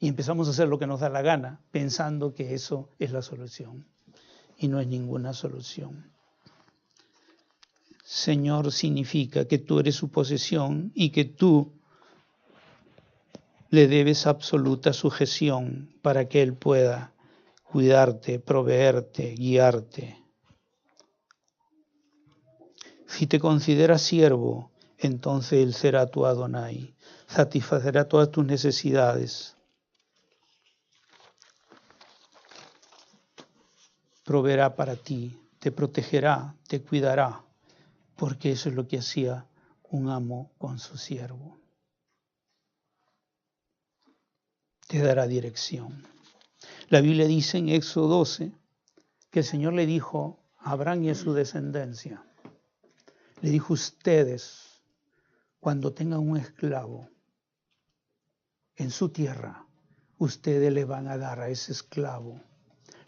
Y empezamos a hacer lo que nos da la gana, pensando que eso es la solución. Y no es ninguna solución. Señor significa que tú eres su posesión y que tú le debes absoluta sujeción para que Él pueda cuidarte, proveerte, guiarte. Si te consideras siervo, entonces Él será tu Adonai, satisfacerá todas tus necesidades. Proveerá para ti, te protegerá, te cuidará, porque eso es lo que hacía un amo con su siervo. Te dará dirección. La Biblia dice en Éxodo 12 que el Señor le dijo a Abraham y a su descendencia, le dijo, ustedes, cuando tengan un esclavo en su tierra, ustedes le van a dar a ese esclavo.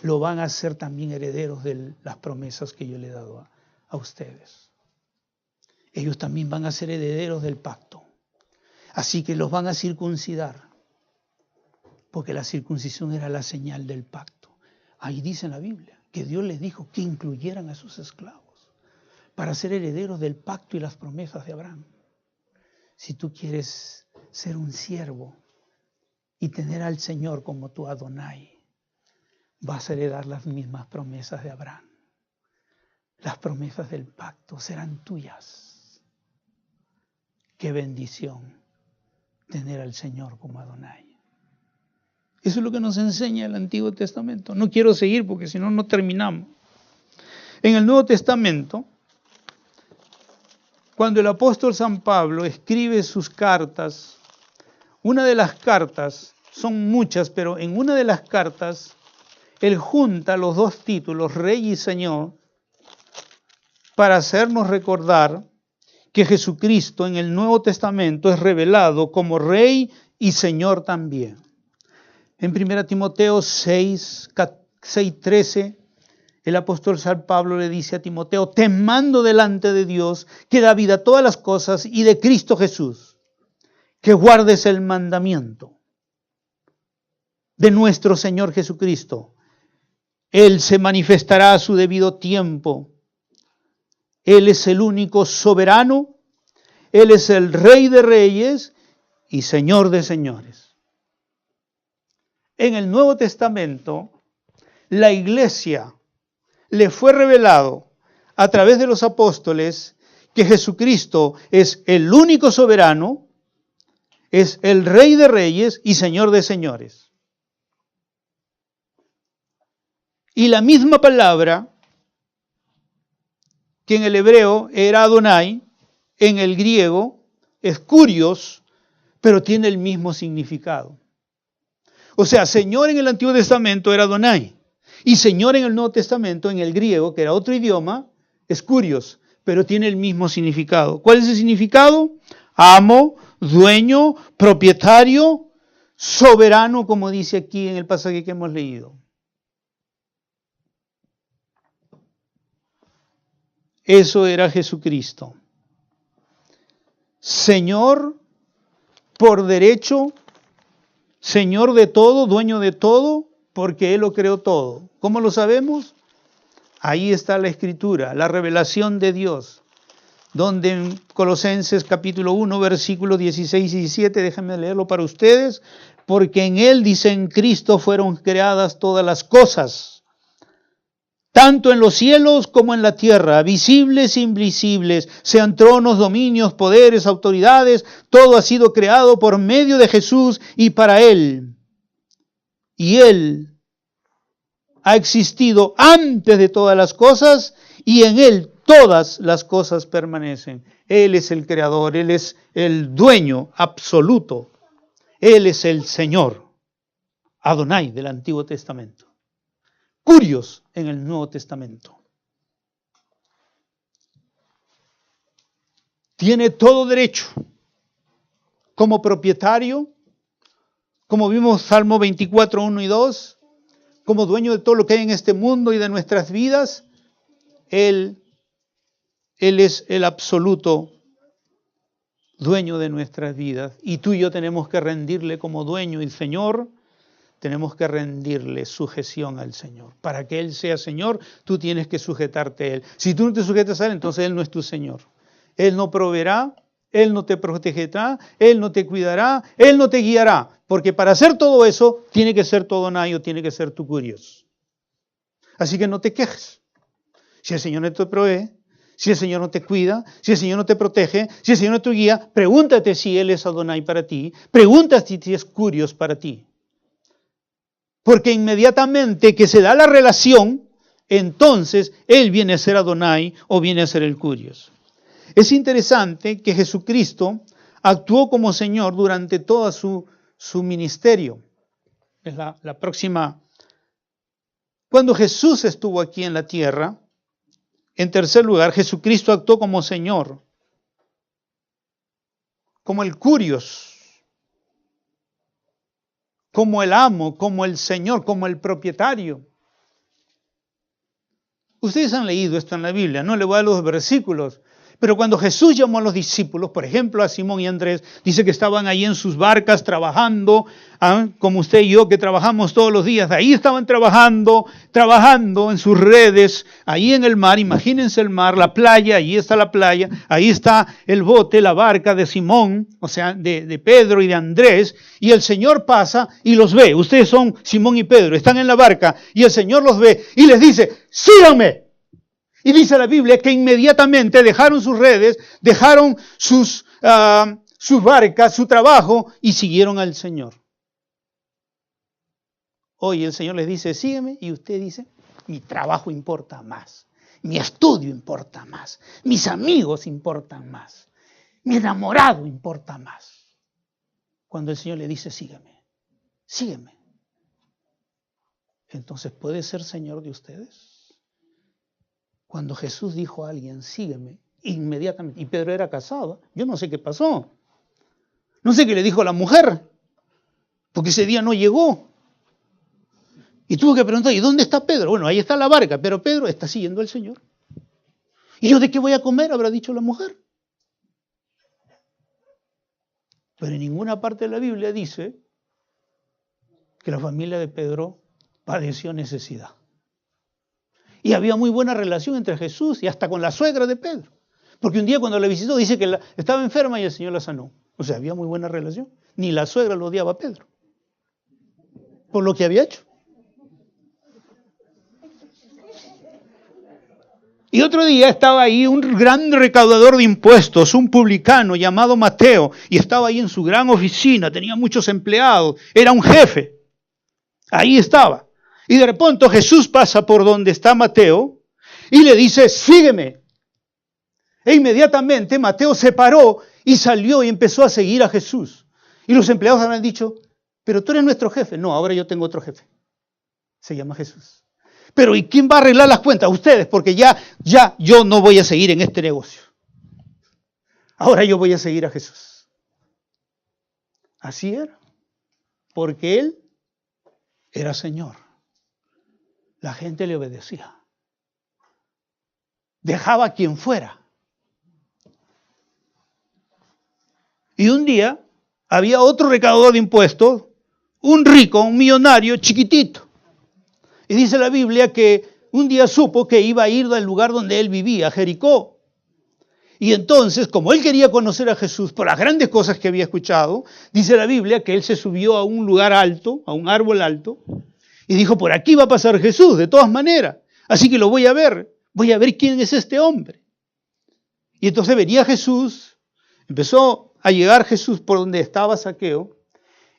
Lo van a hacer también herederos de las promesas que yo le he dado a ustedes. Ellos también van a ser herederos del pacto. Así que los van a circuncidar, porque la circuncisión era la señal del pacto. Ahí dice en la Biblia que Dios les dijo que incluyeran a sus esclavos para ser herederos del pacto y las promesas de Abraham. Si tú quieres ser un siervo y tener al Señor como tu Adonai, vas a heredar las mismas promesas de Abraham. Las promesas del pacto serán tuyas. Qué bendición tener al Señor como Adonai. Eso es lo que nos enseña el Antiguo Testamento. No quiero seguir porque si no, no terminamos. En el Nuevo Testamento, cuando el apóstol San Pablo escribe sus cartas, una de las cartas, son muchas, pero en una de las cartas, él junta los dos títulos, Rey y Señor, para hacernos recordar que Jesucristo en el Nuevo Testamento es revelado como Rey y Señor también. En 1 Timoteo 6:13, el apóstol San Pablo le dice a Timoteo, te mando delante de Dios, que da vida a todas las cosas, y de Cristo Jesús, que guardes el mandamiento de nuestro Señor Jesucristo. Él se manifestará a su debido tiempo. Él es el único soberano, Él es el Rey de reyes y Señor de señores. En el Nuevo Testamento, la Iglesia le fue revelado a través de los apóstoles que Jesucristo es el único soberano, es el Rey de reyes y Señor de señores. Y la misma palabra que en el hebreo era Adonai, en el griego es kurios, pero tiene el mismo significado. O sea, Señor en el Antiguo Testamento era Adonai, y Señor en el Nuevo Testamento, en el griego, que era otro idioma, es kurios, pero tiene el mismo significado. ¿Cuál es el significado? Amo, dueño, propietario, soberano, como dice aquí en el pasaje que hemos leído. Eso era Jesucristo. Señor por derecho, Señor de todo, dueño de todo, porque Él lo creó todo. ¿Cómo lo sabemos? Ahí está la Escritura, la revelación de Dios. donde en Colosenses capítulo 1, versículos 16 y 17, déjenme leerlo para ustedes, porque en Él, dice, en Cristo fueron creadas todas las cosas, tanto en los cielos como en la tierra, visibles e invisibles, sean tronos, dominios, poderes, autoridades, todo ha sido creado por medio de Jesús y para Él. Y Él ha existido antes de todas las cosas y en Él todas las cosas permanecen. Él es el creador, Él es el dueño absoluto. Él es el Señor, Adonai del Antiguo Testamento. Curios en el Nuevo Testamento. Tiene todo derecho como propietario, como vimos Salmo 24, 1 y 2, como dueño de todo lo que hay en este mundo y de nuestras vidas. Él es el absoluto dueño de nuestras vidas. Y tú y yo tenemos que rendirle como dueño y Señor. Tenemos que rendirle sujeción al Señor. Para que Él sea Señor, tú tienes que sujetarte a Él. Si tú no te sujetas a Él, entonces Él no es tu Señor. Él no proveerá, Él no te protegerá, Él no te cuidará, Él no te guiará. Porque para hacer todo eso, tiene que ser todo nayo, tiene que ser tu curios. Así que no te quejes. Si el Señor no te provee, si el Señor no te cuida, si el Señor no te protege, si el Señor no te guía, pregúntate si Él es Adonai para ti, pregúntate si es curios para ti. Porque inmediatamente que se da la relación, entonces Él viene a ser Adonai o viene a ser el curios. Es interesante que Jesucristo actuó como Señor durante todo su ministerio. Es la próxima. Cuando Jesús estuvo aquí en la tierra, en tercer lugar, Jesucristo actuó como Señor, como el curios, como el amo, como el Señor, como el propietario. Ustedes han leído esto en la Biblia, no le voy a los versículos, pero cuando Jesús llamó a los discípulos, por ejemplo a Simón y Andrés, dice que estaban ahí en sus barcas trabajando, como usted y yo que trabajamos todos los días, ahí estaban trabajando en sus redes, ahí en el mar, imagínense el mar, la playa, ahí está la playa, ahí está el bote, la barca de Simón, o sea, de Pedro y de Andrés, y el Señor pasa y los ve. Ustedes son Simón y Pedro, están en la barca, y el Señor los ve y les dice, síganme. Y dice la Biblia que inmediatamente dejaron sus redes, dejaron sus barcas, su trabajo y siguieron al Señor. Hoy el Señor les dice, sígueme, y usted dice, mi trabajo importa más, mi estudio importa más, mis amigos importan más, mi enamorado importa más. Cuando el Señor le dice, sígueme, sígueme, entonces ¿puede ser Señor de ustedes? Cuando Jesús dijo a alguien, sígueme, inmediatamente, y Pedro era casado, yo no sé qué pasó. No sé qué le dijo a la mujer, porque ese día no llegó. Y tuvo que preguntar, ¿y dónde está Pedro? Bueno, ahí está la barca, pero Pedro está siguiendo al Señor. ¿Y yo de qué voy a comer? Habrá dicho la mujer. Pero en ninguna parte de la Biblia dice que la familia de Pedro padeció necesidad. Y había muy buena relación entre Jesús y hasta con la suegra de Pedro. Porque un día cuando la visitó dice que estaba enferma y el Señor la sanó. O sea, había muy buena relación. Ni la suegra lo odiaba a Pedro. Por lo que había hecho. Y otro día estaba ahí un gran recaudador de impuestos, un publicano llamado Mateo. Y estaba ahí en su gran oficina, tenía muchos empleados, era un jefe. Ahí estaba. Y de repente Jesús pasa por donde está Mateo y le dice, sígueme. E inmediatamente Mateo se paró y salió y empezó a seguir a Jesús. Y los empleados habrán dicho, pero tú eres nuestro jefe. No, ahora yo tengo otro jefe. Se llama Jesús. Pero ¿y quién va a arreglar las cuentas? Ustedes, porque ya yo no voy a seguir en este negocio. Ahora yo voy a seguir a Jesús. Así era. Porque Él era Señor. La gente le obedecía. Dejaba a quien fuera. Y un día había otro recaudador de impuestos, un rico, un millonario chiquitito. Y dice la Biblia que un día supo que iba a ir al lugar donde él vivía, Jericó. Y entonces, como él quería conocer a Jesús por las grandes cosas que había escuchado, dice la Biblia que él se subió a un lugar alto, a un árbol alto, y dijo, por aquí va a pasar Jesús, de todas maneras. Así que lo voy a ver quién es este hombre. Y entonces venía Jesús, empezó a llegar Jesús por donde estaba Zaqueo,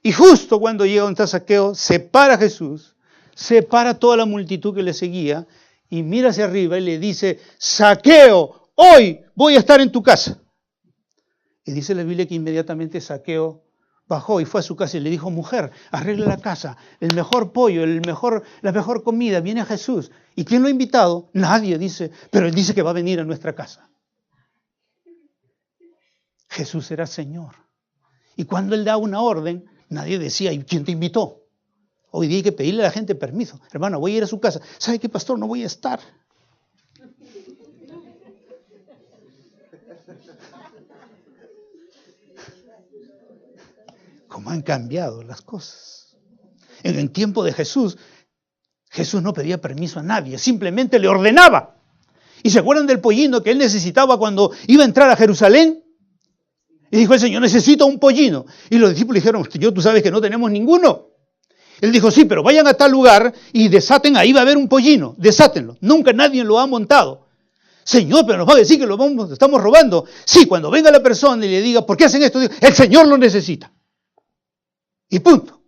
y justo cuando llega donde está Zaqueo, se para Jesús, se para toda la multitud que le seguía, y mira hacia arriba y le dice, Zaqueo, hoy voy a estar en tu casa. Y dice la Biblia que inmediatamente Zaqueo bajó y fue a su casa y le dijo, mujer, arregla la casa, el mejor pollo, la mejor comida, viene Jesús. ¿Y quién lo ha invitado? Nadie, dice, pero él dice que va a venir a nuestra casa. Jesús era Señor. Y cuando él da una orden, nadie decía, ¿y quién te invitó? Hoy día hay que pedirle a la gente permiso. Hermano, voy a ir a su casa. ¿Sabe qué, pastor? No voy a estar. ¿Cómo han cambiado las cosas? En el tiempo de Jesús, Jesús no pedía permiso a nadie, simplemente le ordenaba. ¿Y se acuerdan del pollino que él necesitaba cuando iba a entrar a Jerusalén? Y dijo el Señor, necesito un pollino. Y los discípulos dijeron, Señor, tú sabes que no tenemos ninguno. Él dijo, sí, pero vayan a tal lugar y desaten, ahí va a haber un pollino, desátenlo. Nunca nadie lo ha montado. Señor, pero nos va a decir que lo estamos robando. Sí, cuando venga la persona y le diga, ¿por qué hacen esto? Digo, el Señor lo necesita. Y punto.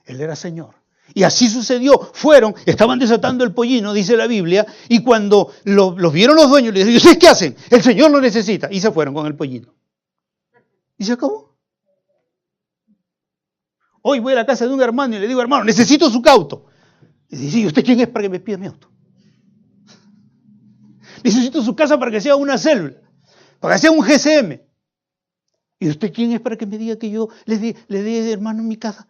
Él era Señor. Y así sucedió. Estaban desatando el pollino, dice la Biblia, y cuando los vieron los dueños, le dijeron, ¿qué hacen? El Señor lo necesita. Y se fueron con el pollino. Y se acabó. Hoy voy a la casa de un hermano y le digo, hermano, necesito su cauto. Y dice, ¿y usted quién es para que me pida mi auto? Necesito su casa para que sea una célula, para que sea un GCM. ¿Y usted quién es para que me diga que yo le dé hermano en mi casa?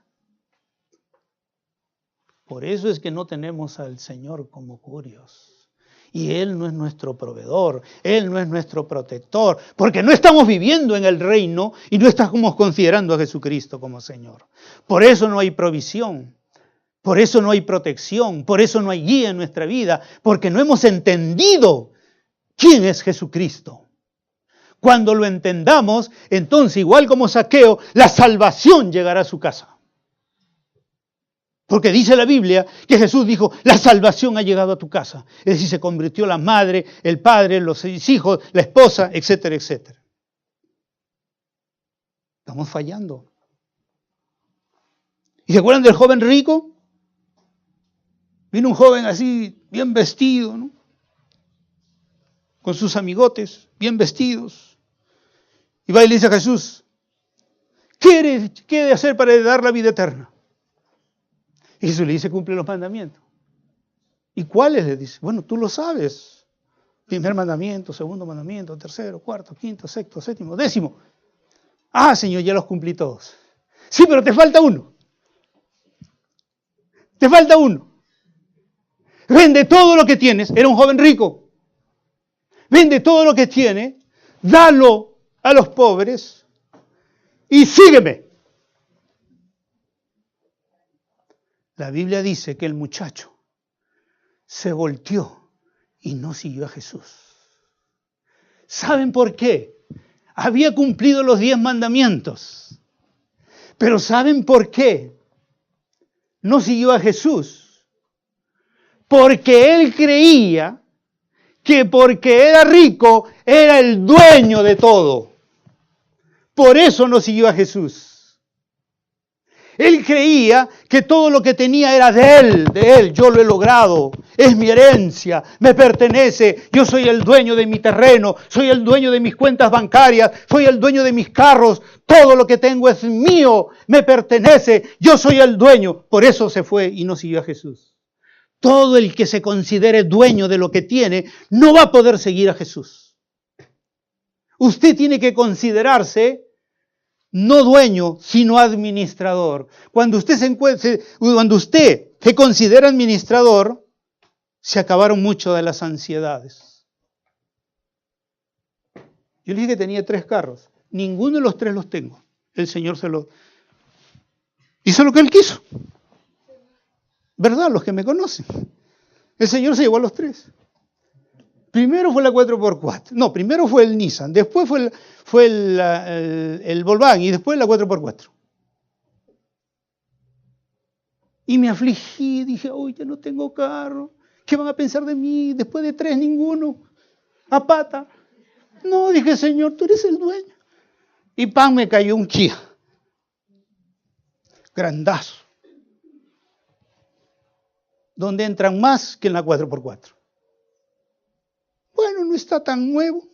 Por eso es que no tenemos al Señor como curios. Y Él no es nuestro proveedor, Él no es nuestro protector, porque no estamos viviendo en el reino y no estamos considerando a Jesucristo como Señor. Por eso no hay provisión, por eso no hay protección, por eso no hay guía en nuestra vida, porque no hemos entendido quién es Jesucristo. Cuando lo entendamos, entonces, igual como Zaqueo, la salvación llegará a su casa. Porque dice la Biblia que Jesús dijo, la salvación ha llegado a tu casa. Es decir, se convirtió la madre, el padre, los 6 hijos, la esposa, etcétera, etcétera. Estamos fallando. ¿Y se acuerdan del joven rico? Vino un joven así, bien vestido, ¿no? Con sus amigotes, bien vestidos. Y va y le dice a Jesús, ¿qué he de hacer para heredar la vida eterna? Y Jesús le dice, cumple los mandamientos. ¿Y cuáles? Le dice, bueno, tú lo sabes. Primer mandamiento, segundo mandamiento, tercero, cuarto, quinto, sexto, séptimo, 10º. Ah, Señor, ya los cumplí todos. Sí, pero te falta uno. Te falta uno. Vende todo lo que tienes. Era un joven rico. Vende todo lo que tiene, dalo a los pobres y sígueme. La Biblia dice que el muchacho se volteó y no siguió a Jesús. ¿Saben por qué? Había cumplido los 10 mandamientos. Pero ¿saben por qué no siguió a Jesús? Porque él creía que porque era rico era el dueño de todo. Por eso no siguió a Jesús. Él creía que todo lo que tenía era de él, yo lo he logrado, es mi herencia, me pertenece, yo soy el dueño de mi terreno, soy el dueño de mis cuentas bancarias, soy el dueño de mis carros, todo lo que tengo es mío, me pertenece, yo soy el dueño. Por eso se fue y no siguió a Jesús. Todo el que se considere dueño de lo que tiene no va a poder seguir a Jesús. Usted tiene que considerarse no dueño, sino administrador. Cuando usted se considera administrador, se acabaron mucho de las ansiedades. Yo le dije que tenía 3 carros. Ninguno de los 3 los tengo. El Señor hizo lo que Él quiso. ¿Verdad? Los que me conocen. El Señor se llevó a los 3. Primero fue la 4x4. No, primero fue el Nissan, después fue el Volkswagen y después la 4x4. Y me afligí, dije, uy, ya no tengo carro. ¿Qué van a pensar de mí? Después de 3, ninguno. A pata. No, dije, Señor, tú eres el dueño. Y pan, me cayó un Kia. Grandazo. Donde entran más que en la 4x4. Bueno, no está tan nuevo.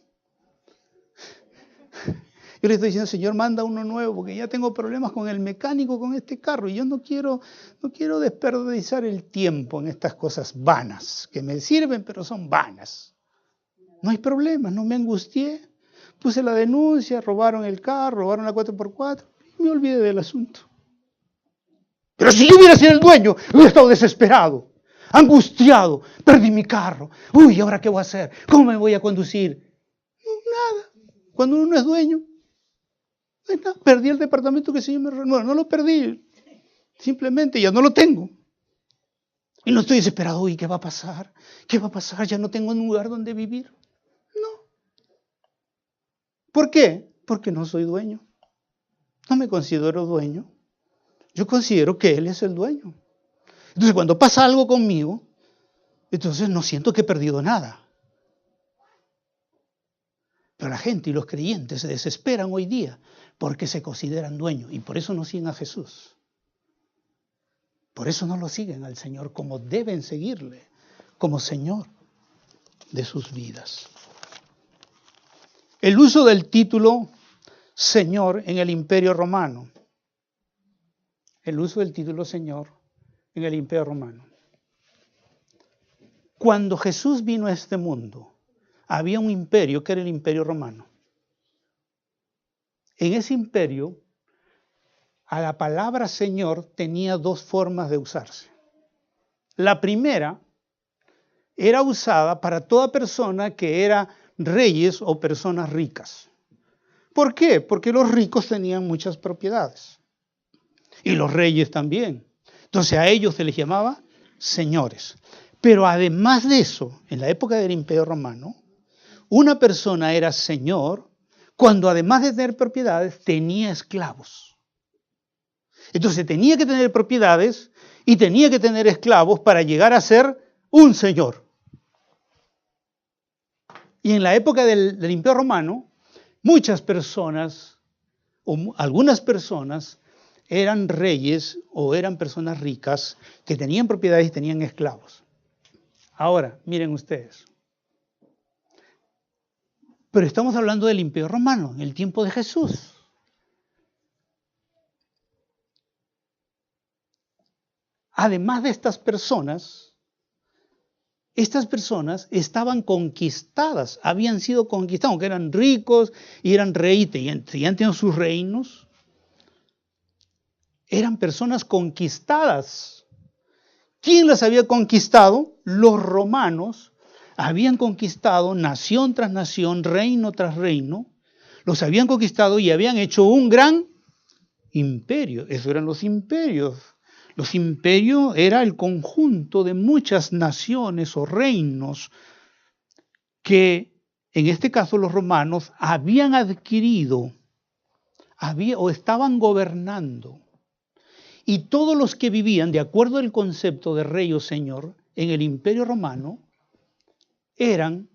Yo le estoy diciendo, Señor, manda uno nuevo, porque ya tengo problemas con el mecánico, con este carro, y yo no quiero desperdiciar el tiempo en estas cosas vanas, que me sirven, pero son vanas. No hay problema, no me angustié. Puse la denuncia, robaron el carro, robaron la 4x4, y me olvidé del asunto. Pero si yo hubiera sido el dueño, hubiera estado desesperado, angustiado, perdí mi carro. Uy, ¿ahora qué voy a hacer? ¿Cómo me voy a conducir? Nada. Cuando uno no es dueño, perdí el departamento que el Señor me renueva. No lo perdí. Simplemente ya no lo tengo. Y no estoy desesperado. Uy, ¿qué va a pasar? ¿Qué va a pasar? Ya no tengo un lugar donde vivir. No. ¿Por qué? Porque no soy dueño. No me considero dueño. Yo considero que Él es el dueño. Entonces, cuando pasa algo conmigo, entonces no siento que he perdido nada. Pero la gente y los creyentes se desesperan hoy día porque se consideran dueños y por eso no siguen a Jesús. Por eso no lo siguen al Señor como deben seguirle, como Señor de sus vidas. El uso del título Señor en el Imperio Romano. El uso del título Señor en el Imperio Romano. Cuando Jesús vino a este mundo, había un imperio que era el Imperio Romano. En ese imperio, a la palabra Señor tenía dos formas de usarse. La primera era usada para toda persona que era reyes o personas ricas. ¿Por qué? Porque los ricos tenían muchas propiedades. Y los reyes también. Entonces a ellos se les llamaba señores. Pero además de eso, en la época del Imperio Romano, una persona era señor cuando además de tener propiedades tenía esclavos. Entonces tenía que tener propiedades y tenía que tener esclavos para llegar a ser un señor. Y en la época del Imperio Romano, muchas personas, o algunas personas, eran reyes o eran personas ricas que tenían propiedades y tenían esclavos. Ahora, miren ustedes. Pero estamos hablando del Imperio Romano, en el tiempo de Jesús. Además de estas personas estaban conquistadas, habían sido conquistadas, aunque eran ricos y eran reyes y han tenido sus reinos. Eran personas conquistadas. ¿Quién las había conquistado? Los romanos habían conquistado nación tras nación, reino tras reino. Los habían conquistado y habían hecho un gran imperio. Esos eran los imperios. Los imperios era el conjunto de muchas naciones o reinos que, en este caso los romanos, habían adquirido o estaban gobernando. Y todos los que vivían, de acuerdo al concepto de rey o señor, en el Imperio Romano, eran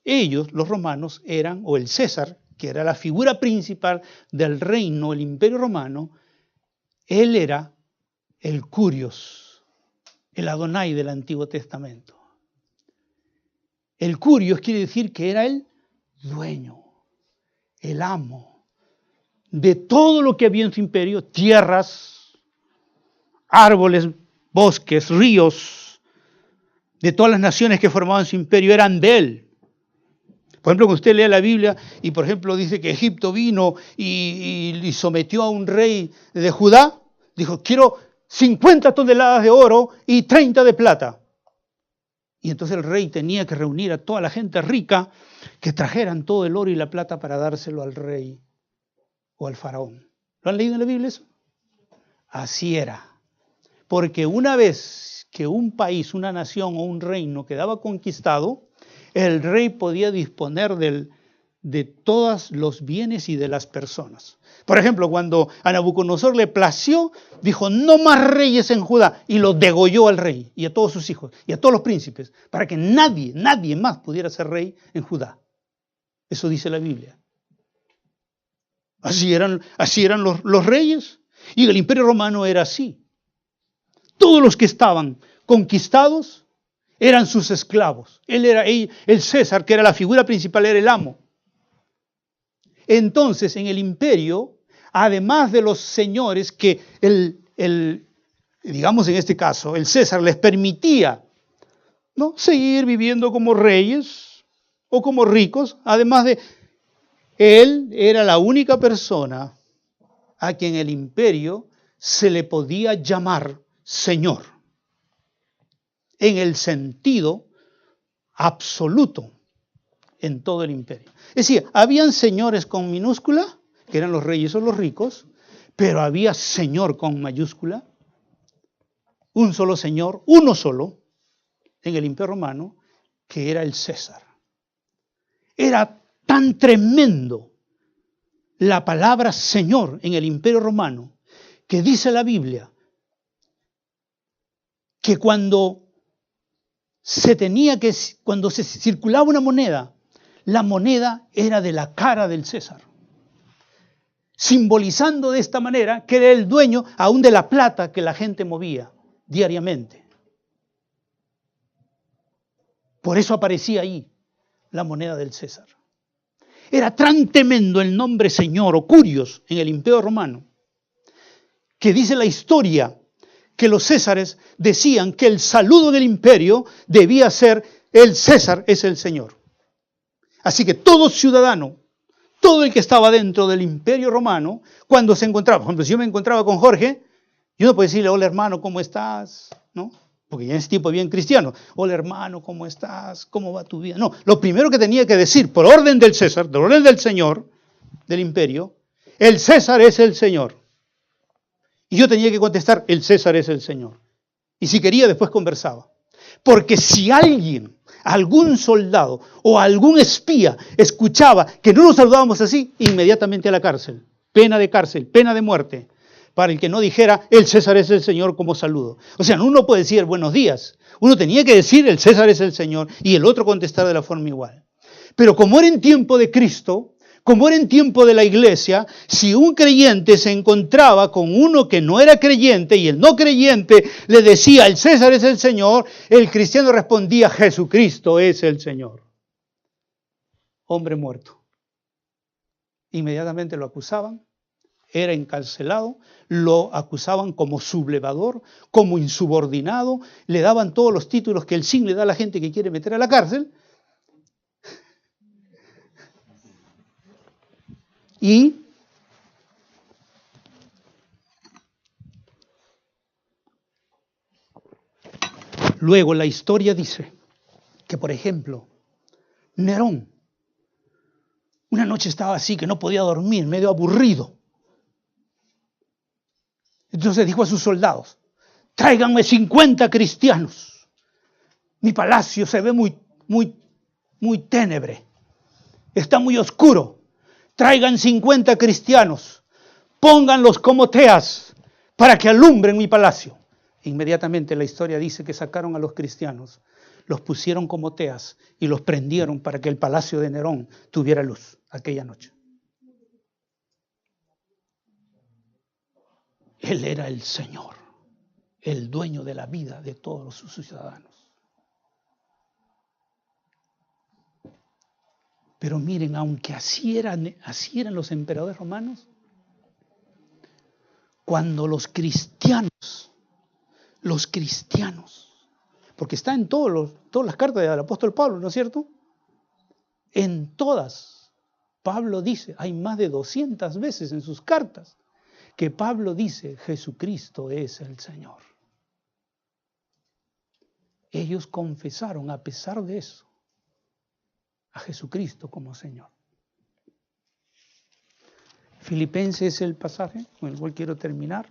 ellos, los romanos, eran, o el César, que era la figura principal del reino, el Imperio Romano, él era el Curios, el Adonai del Antiguo Testamento. El Curios quiere decir que era el dueño, el amo de todo lo que había en su imperio, tierras, árboles, bosques, ríos, de todas las naciones que formaban su imperio eran de él. Por ejemplo, cuando usted lee la Biblia y, por ejemplo, dice que Egipto vino y sometió a un rey de Judá, dijo, quiero 50 toneladas de oro y 30 de plata. Y entonces el rey tenía que reunir a toda la gente rica que trajeran todo el oro y la plata para dárselo al rey o al faraón. ¿Lo han leído en la Biblia eso? Así era. Porque una vez que un país, una nación o un reino quedaba conquistado, el rey podía disponer de todos los bienes y de las personas. Por ejemplo, cuando a Nabucodonosor le plació, dijo, no más reyes en Judá, y lo degolló al rey y a todos sus hijos y a todos los príncipes, para que nadie más pudiera ser rey en Judá. Eso dice la Biblia. Así eran los reyes, y el Imperio Romano era así. Todos los que estaban conquistados eran sus esclavos. El César, que era la figura principal, era el amo. Entonces, en el imperio, además de los señores que digamos en este caso, el César les permitía, ¿no?, seguir viviendo como reyes o como ricos, además de él era la única persona a quien el imperio se le podía llamar Señor, en el sentido absoluto en todo el imperio. Es decir, habían señores con minúscula, que eran los reyes o los ricos, pero había Señor con mayúscula, un solo Señor, uno solo, en el Imperio Romano, que era el César. Era tan tremendo la palabra Señor en el Imperio Romano, que dice la Biblia, que cuando se circulaba una moneda, la moneda era de la cara del César, simbolizando de esta manera que era el dueño aún de la plata que la gente movía diariamente. Por eso aparecía ahí la moneda del César. Era tan tremendo el nombre Señor o Curios en el Imperio Romano, que dice la historia que los césares decían que el saludo en el imperio debía ser el César es el Señor. Así que todo ciudadano, todo el que estaba dentro del Imperio Romano, cuando se encontraba, por ejemplo, si yo me encontraba con Jorge, yo no podía decirle, hola hermano, ¿cómo estás? ¿No? Porque ya en ese tiempo bien cristiano, hola hermano, ¿cómo estás? ¿Cómo va tu vida? No, lo primero que tenía que decir, por orden del César, por orden del Señor, del imperio, el César es el Señor. Y yo tenía que contestar, el César es el Señor. Y si quería, después conversaba. Porque si alguien, algún soldado o algún espía escuchaba que no nos saludábamos así, inmediatamente a la cárcel. Pena de muerte, para el que no dijera, el César es el Señor como saludo. O sea, uno puede decir buenos días. Uno tenía que decir, el César es el Señor, y el otro contestar de la forma igual. Pero como era en tiempo de Cristo, como era en tiempo de la iglesia, si un creyente se encontraba con uno que no era creyente y el no creyente le decía, el César es el Señor, el cristiano respondía, Jesucristo es el Señor. Hombre muerto. Inmediatamente lo acusaban, era encarcelado, lo acusaban como sublevador, como insubordinado, le daban todos los títulos que el SIN le da a la gente que quiere meter a la cárcel. Y luego la historia dice que, por ejemplo, Nerón, una noche estaba así que no podía dormir, medio aburrido. Entonces dijo a sus soldados, tráiganme 50 cristianos. Mi palacio se ve muy ténebre, está muy oscuro. Traigan 50 cristianos, pónganlos como teas para que alumbren mi palacio. Inmediatamente la historia dice que sacaron a los cristianos, los pusieron como teas y los prendieron para que el palacio de Nerón tuviera luz aquella noche. Él era el Señor, el dueño de la vida de todos sus ciudadanos. Pero miren, aunque así eran los emperadores romanos, cuando los cristianos, porque está en todas las cartas del apóstol Pablo, ¿no es cierto? En todas, Pablo dice, hay más de 200 veces en sus cartas, que Pablo dice, Jesucristo es el Señor. Ellos confesaron, a pesar de eso, a Jesucristo como Señor. Filipenses es el pasaje con el cual quiero terminar.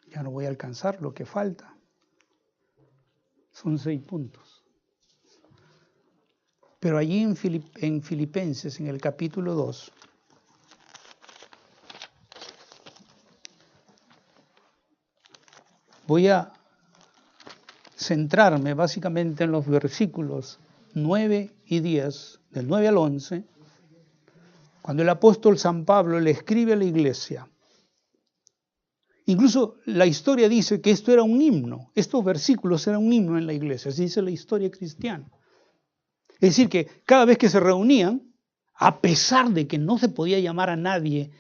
Ya no alcanzar lo que falta. Son 6 puntos. Pero allí en Filipenses, en el capítulo 2, voy a centrarme básicamente en los versículos 9 y 10, del 9 al 11, cuando el apóstol San Pablo le escribe a la iglesia. Incluso la historia dice que esto era un himno, estos versículos eran un himno en la iglesia, así dice la historia cristiana. Es decir, que cada vez que se reunían, a pesar de que no se podía llamar a nadie,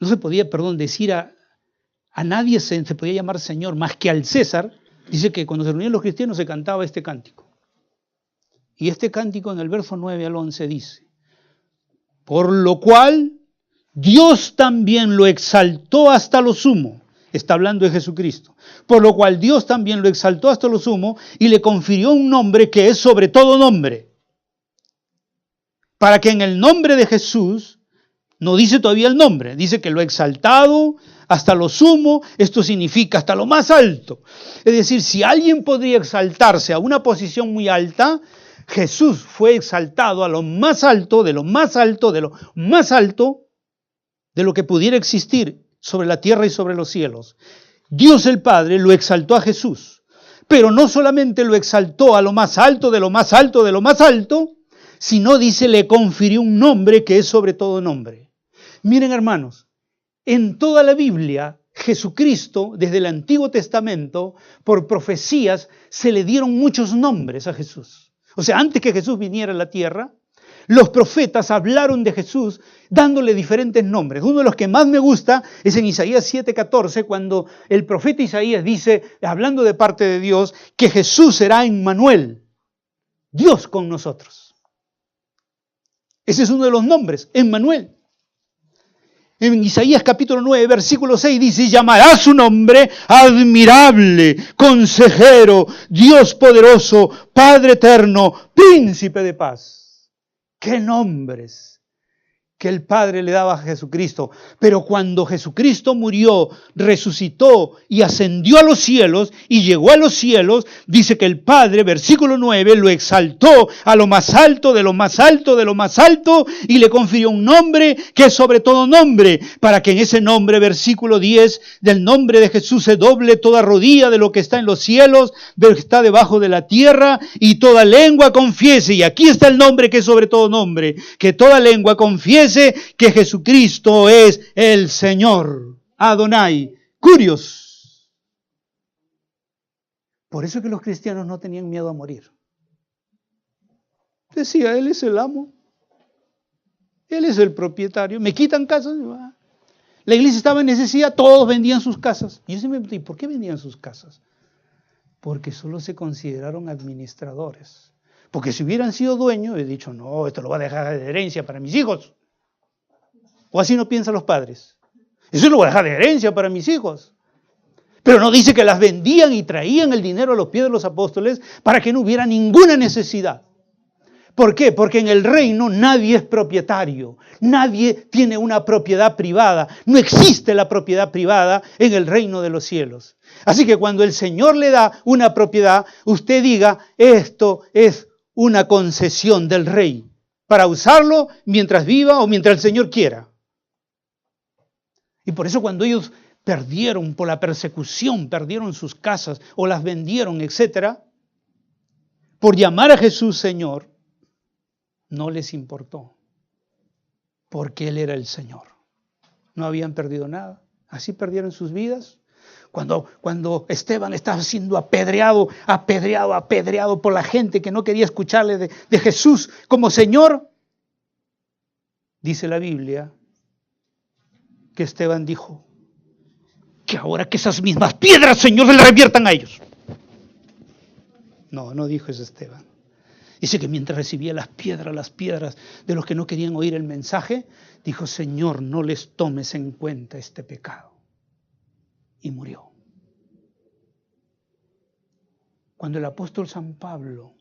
no se podía, decir a nadie se podía llamar Señor más que al César, dice que cuando se reunían los cristianos se cantaba este cántico. Y este cántico en el verso 9 al 11 dice: por lo cual Dios también lo exaltó hasta lo sumo. Está hablando de Jesucristo. Por lo cual Dios también lo exaltó hasta lo sumo y le confirió un nombre que es sobre todo nombre. Para que en el nombre de Jesús, no dice todavía el nombre, dice que lo ha exaltado hasta lo sumo, esto significa hasta lo más alto. Es decir, si alguien podría exaltarse a una posición muy alta, Jesús fue exaltado a lo más alto, de lo más alto, de lo más alto, de lo que pudiera existir sobre la tierra y sobre los cielos. Dios el Padre lo exaltó a Jesús, pero no solamente lo exaltó a lo más alto, de lo más alto, de lo más alto, sino, dice, le confirió un nombre que es sobre todo nombre. Miren, hermanos, en toda la Biblia, Jesucristo, desde el Antiguo Testamento, por profecías, se le dieron muchos nombres a Jesús. O sea, antes que Jesús viniera a la tierra, los profetas hablaron de Jesús dándole diferentes nombres. Uno de los que más me gusta es en Isaías 7:14, cuando el profeta Isaías dice, hablando de parte de Dios, que Jesús será Emmanuel, Dios con nosotros. Ese es uno de los nombres, Emmanuel. En Isaías capítulo 9, versículo 6 dice, llamará su nombre admirable, consejero, Dios poderoso, Padre eterno, príncipe de paz. ¡Qué nombres que el Padre le daba a Jesucristo! Pero cuando Jesucristo murió, resucitó y ascendió a los cielos y llegó a los cielos, dice que el Padre, versículo 9, lo exaltó a lo más alto, de lo más alto, de lo más alto, y le confirió un nombre que es sobre todo nombre, para que en ese nombre, versículo 10, del nombre de Jesús se doble toda rodilla de lo que está en los cielos, de lo que está debajo de la tierra, y toda lengua confiese, y aquí está el nombre que es sobre todo nombre, que toda lengua confiese que Jesucristo es el Señor, Adonai, Curios. Por eso que los cristianos no tenían miedo a morir. Decía, Él es el amo, Él es el propietario, me quitan casas. La iglesia estaba en necesidad, todos vendían sus casas. Y yo siempre me pregunté, ¿por qué vendían sus casas? Porque solo se consideraron administradores. Porque si hubieran sido dueños, he dicho, no, esto lo voy a dejar de herencia para mis hijos. O así no piensan los padres. Eso lo voy a dejar de herencia para mis hijos. Pero no dice que las vendían y traían el dinero a los pies de los apóstoles para que no hubiera ninguna necesidad. ¿Por qué? Porque en el reino nadie es propietario. Nadie tiene una propiedad privada. No existe la propiedad privada en el reino de los cielos. Así que cuando el Señor le da una propiedad, usted diga, esto es una concesión del rey para usarlo mientras viva o mientras el Señor quiera. Y por eso cuando ellos perdieron por la persecución, perdieron sus casas o las vendieron, etc., por llamar a Jesús Señor, no les importó, porque Él era el Señor. No habían perdido nada. Así perdieron sus vidas. Cuando Esteban estaba siendo apedreado por la gente que no quería escucharle de Jesús como Señor, dice la Biblia que Esteban dijo que ahora que esas mismas piedras, Señor, se le reviertan a ellos. No dijo eso Esteban. Dice que mientras recibía las piedras de los que no querían oír el mensaje, dijo, Señor, no les tomes en cuenta este pecado. Y murió. Cuando el apóstol San Pablo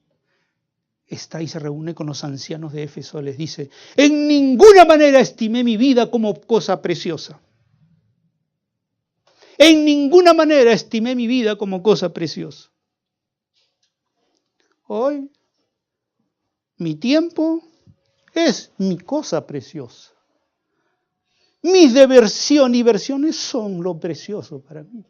está y se reúne con los ancianos de Éfeso, les dice, en ninguna manera estimé mi vida como cosa preciosa. En ninguna manera estimé mi vida como cosa preciosa. Hoy, mi tiempo es mi cosa preciosa. Mis diversiones son lo precioso para mí.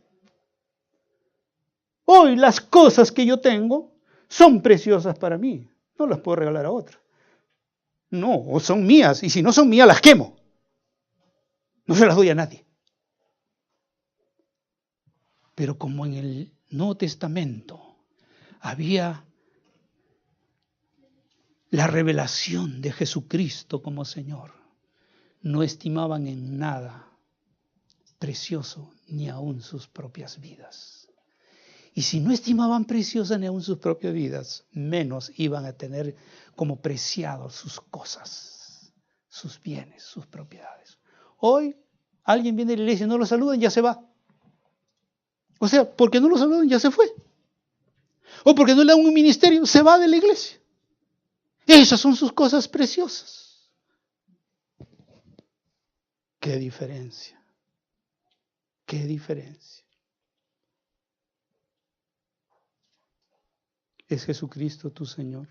Hoy las cosas que yo tengo son preciosas para mí. No las puedo regalar a otras. No, o son mías. Y si no son mías, las quemo. No se las doy a nadie. Pero como en el Nuevo Testamento había la revelación de Jesucristo como Señor, no estimaban en nada precioso ni aun sus propias vidas. Y si no estimaban preciosas ni aun sus propias vidas, menos iban a tener como preciados sus cosas, sus bienes, sus propiedades. Hoy alguien viene a la iglesia y no lo saludan, ya se va. O sea, porque no lo saludan, ya se fue. O porque no le dan un ministerio, se va de la iglesia. Esas son sus cosas preciosas. ¡Qué diferencia! ¡Qué diferencia! ¿Es Jesucristo tu Señor?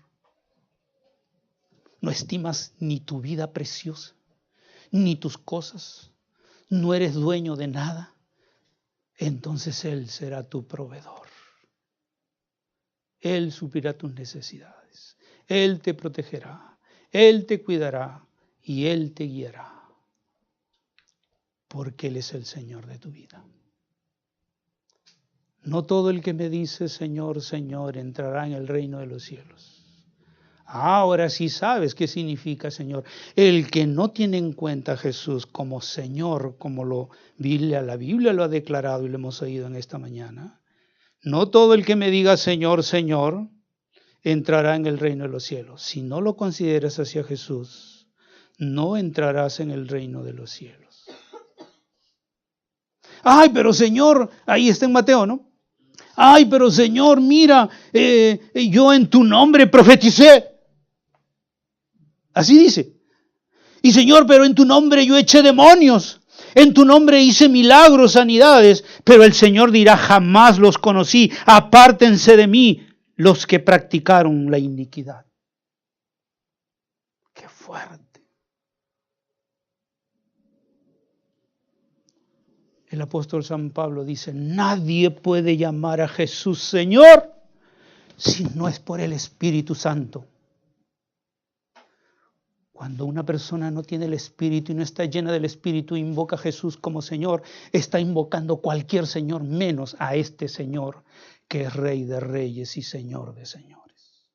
¿No estimas ni tu vida preciosa, ni tus cosas? ¿No eres dueño de nada? Entonces Él será tu proveedor. Él suplirá tus necesidades. Él te protegerá. Él te cuidará y Él te guiará. Porque Él es el Señor de tu vida. No todo el que me dice Señor, Señor, entrará en el reino de los cielos. Ahora sí sabes qué significa Señor. El que no tiene en cuenta a Jesús como Señor, como la Biblia lo ha declarado y lo hemos oído en esta mañana. No todo el que me diga Señor, Señor, entrará en el reino de los cielos. Si no lo consideras hacia Jesús, no entrarás en el reino de los cielos. Ay, pero Señor, ahí está en Mateo, ¿no? Ay, pero Señor, mira, yo en tu nombre profeticé. Así dice. Y Señor, pero en tu nombre yo eché demonios. En tu nombre hice milagros, sanidades. Pero el Señor dirá, jamás los conocí. Apártense de mí los que practicaron la iniquidad. ¡Qué fuerte! El apóstol San Pablo dice, nadie puede llamar a Jesús Señor si no es por el Espíritu Santo. Cuando una persona no tiene el Espíritu y no está llena del Espíritu, invoca a Jesús como Señor, está invocando cualquier Señor menos a este Señor que es Rey de Reyes y Señor de Señores.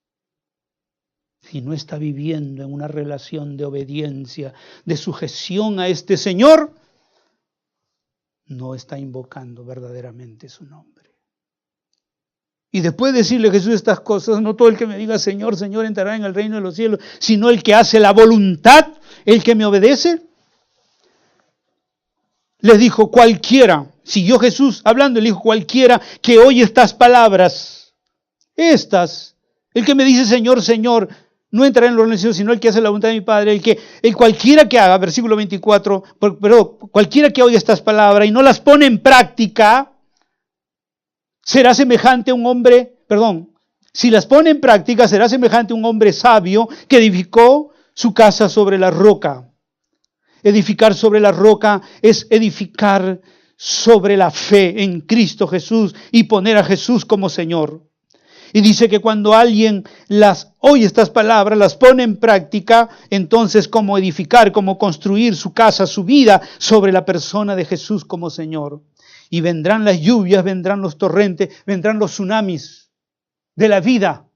Si no está viviendo en una relación de obediencia, de sujeción a este Señor, no está invocando verdaderamente su nombre. Y después de decirle a Jesús estas cosas, no todo el que me diga Señor, Señor entrará en el reino de los cielos, sino el que hace la voluntad, el que me obedece. Les dijo cualquiera, siguió Jesús hablando, le dijo cualquiera que oye estas palabras, el que me dice Señor, Señor, no entrará en los cielos, sino el que hace la voluntad de mi Padre, el cualquiera que haga, versículo 24, pero cualquiera que oye estas palabras y no las pone en práctica, será semejante a un hombre, si las pone en práctica, será semejante a un hombre sabio que edificó su casa sobre la roca. Edificar sobre la roca es edificar sobre la fe en Cristo Jesús y poner a Jesús como Señor. Y dice que cuando alguien las oye estas palabras, las pone en práctica, entonces como edificar, como construir su casa, su vida sobre la persona de Jesús como Señor. Y vendrán las lluvias, vendrán los torrentes, vendrán los tsunamis de la vida.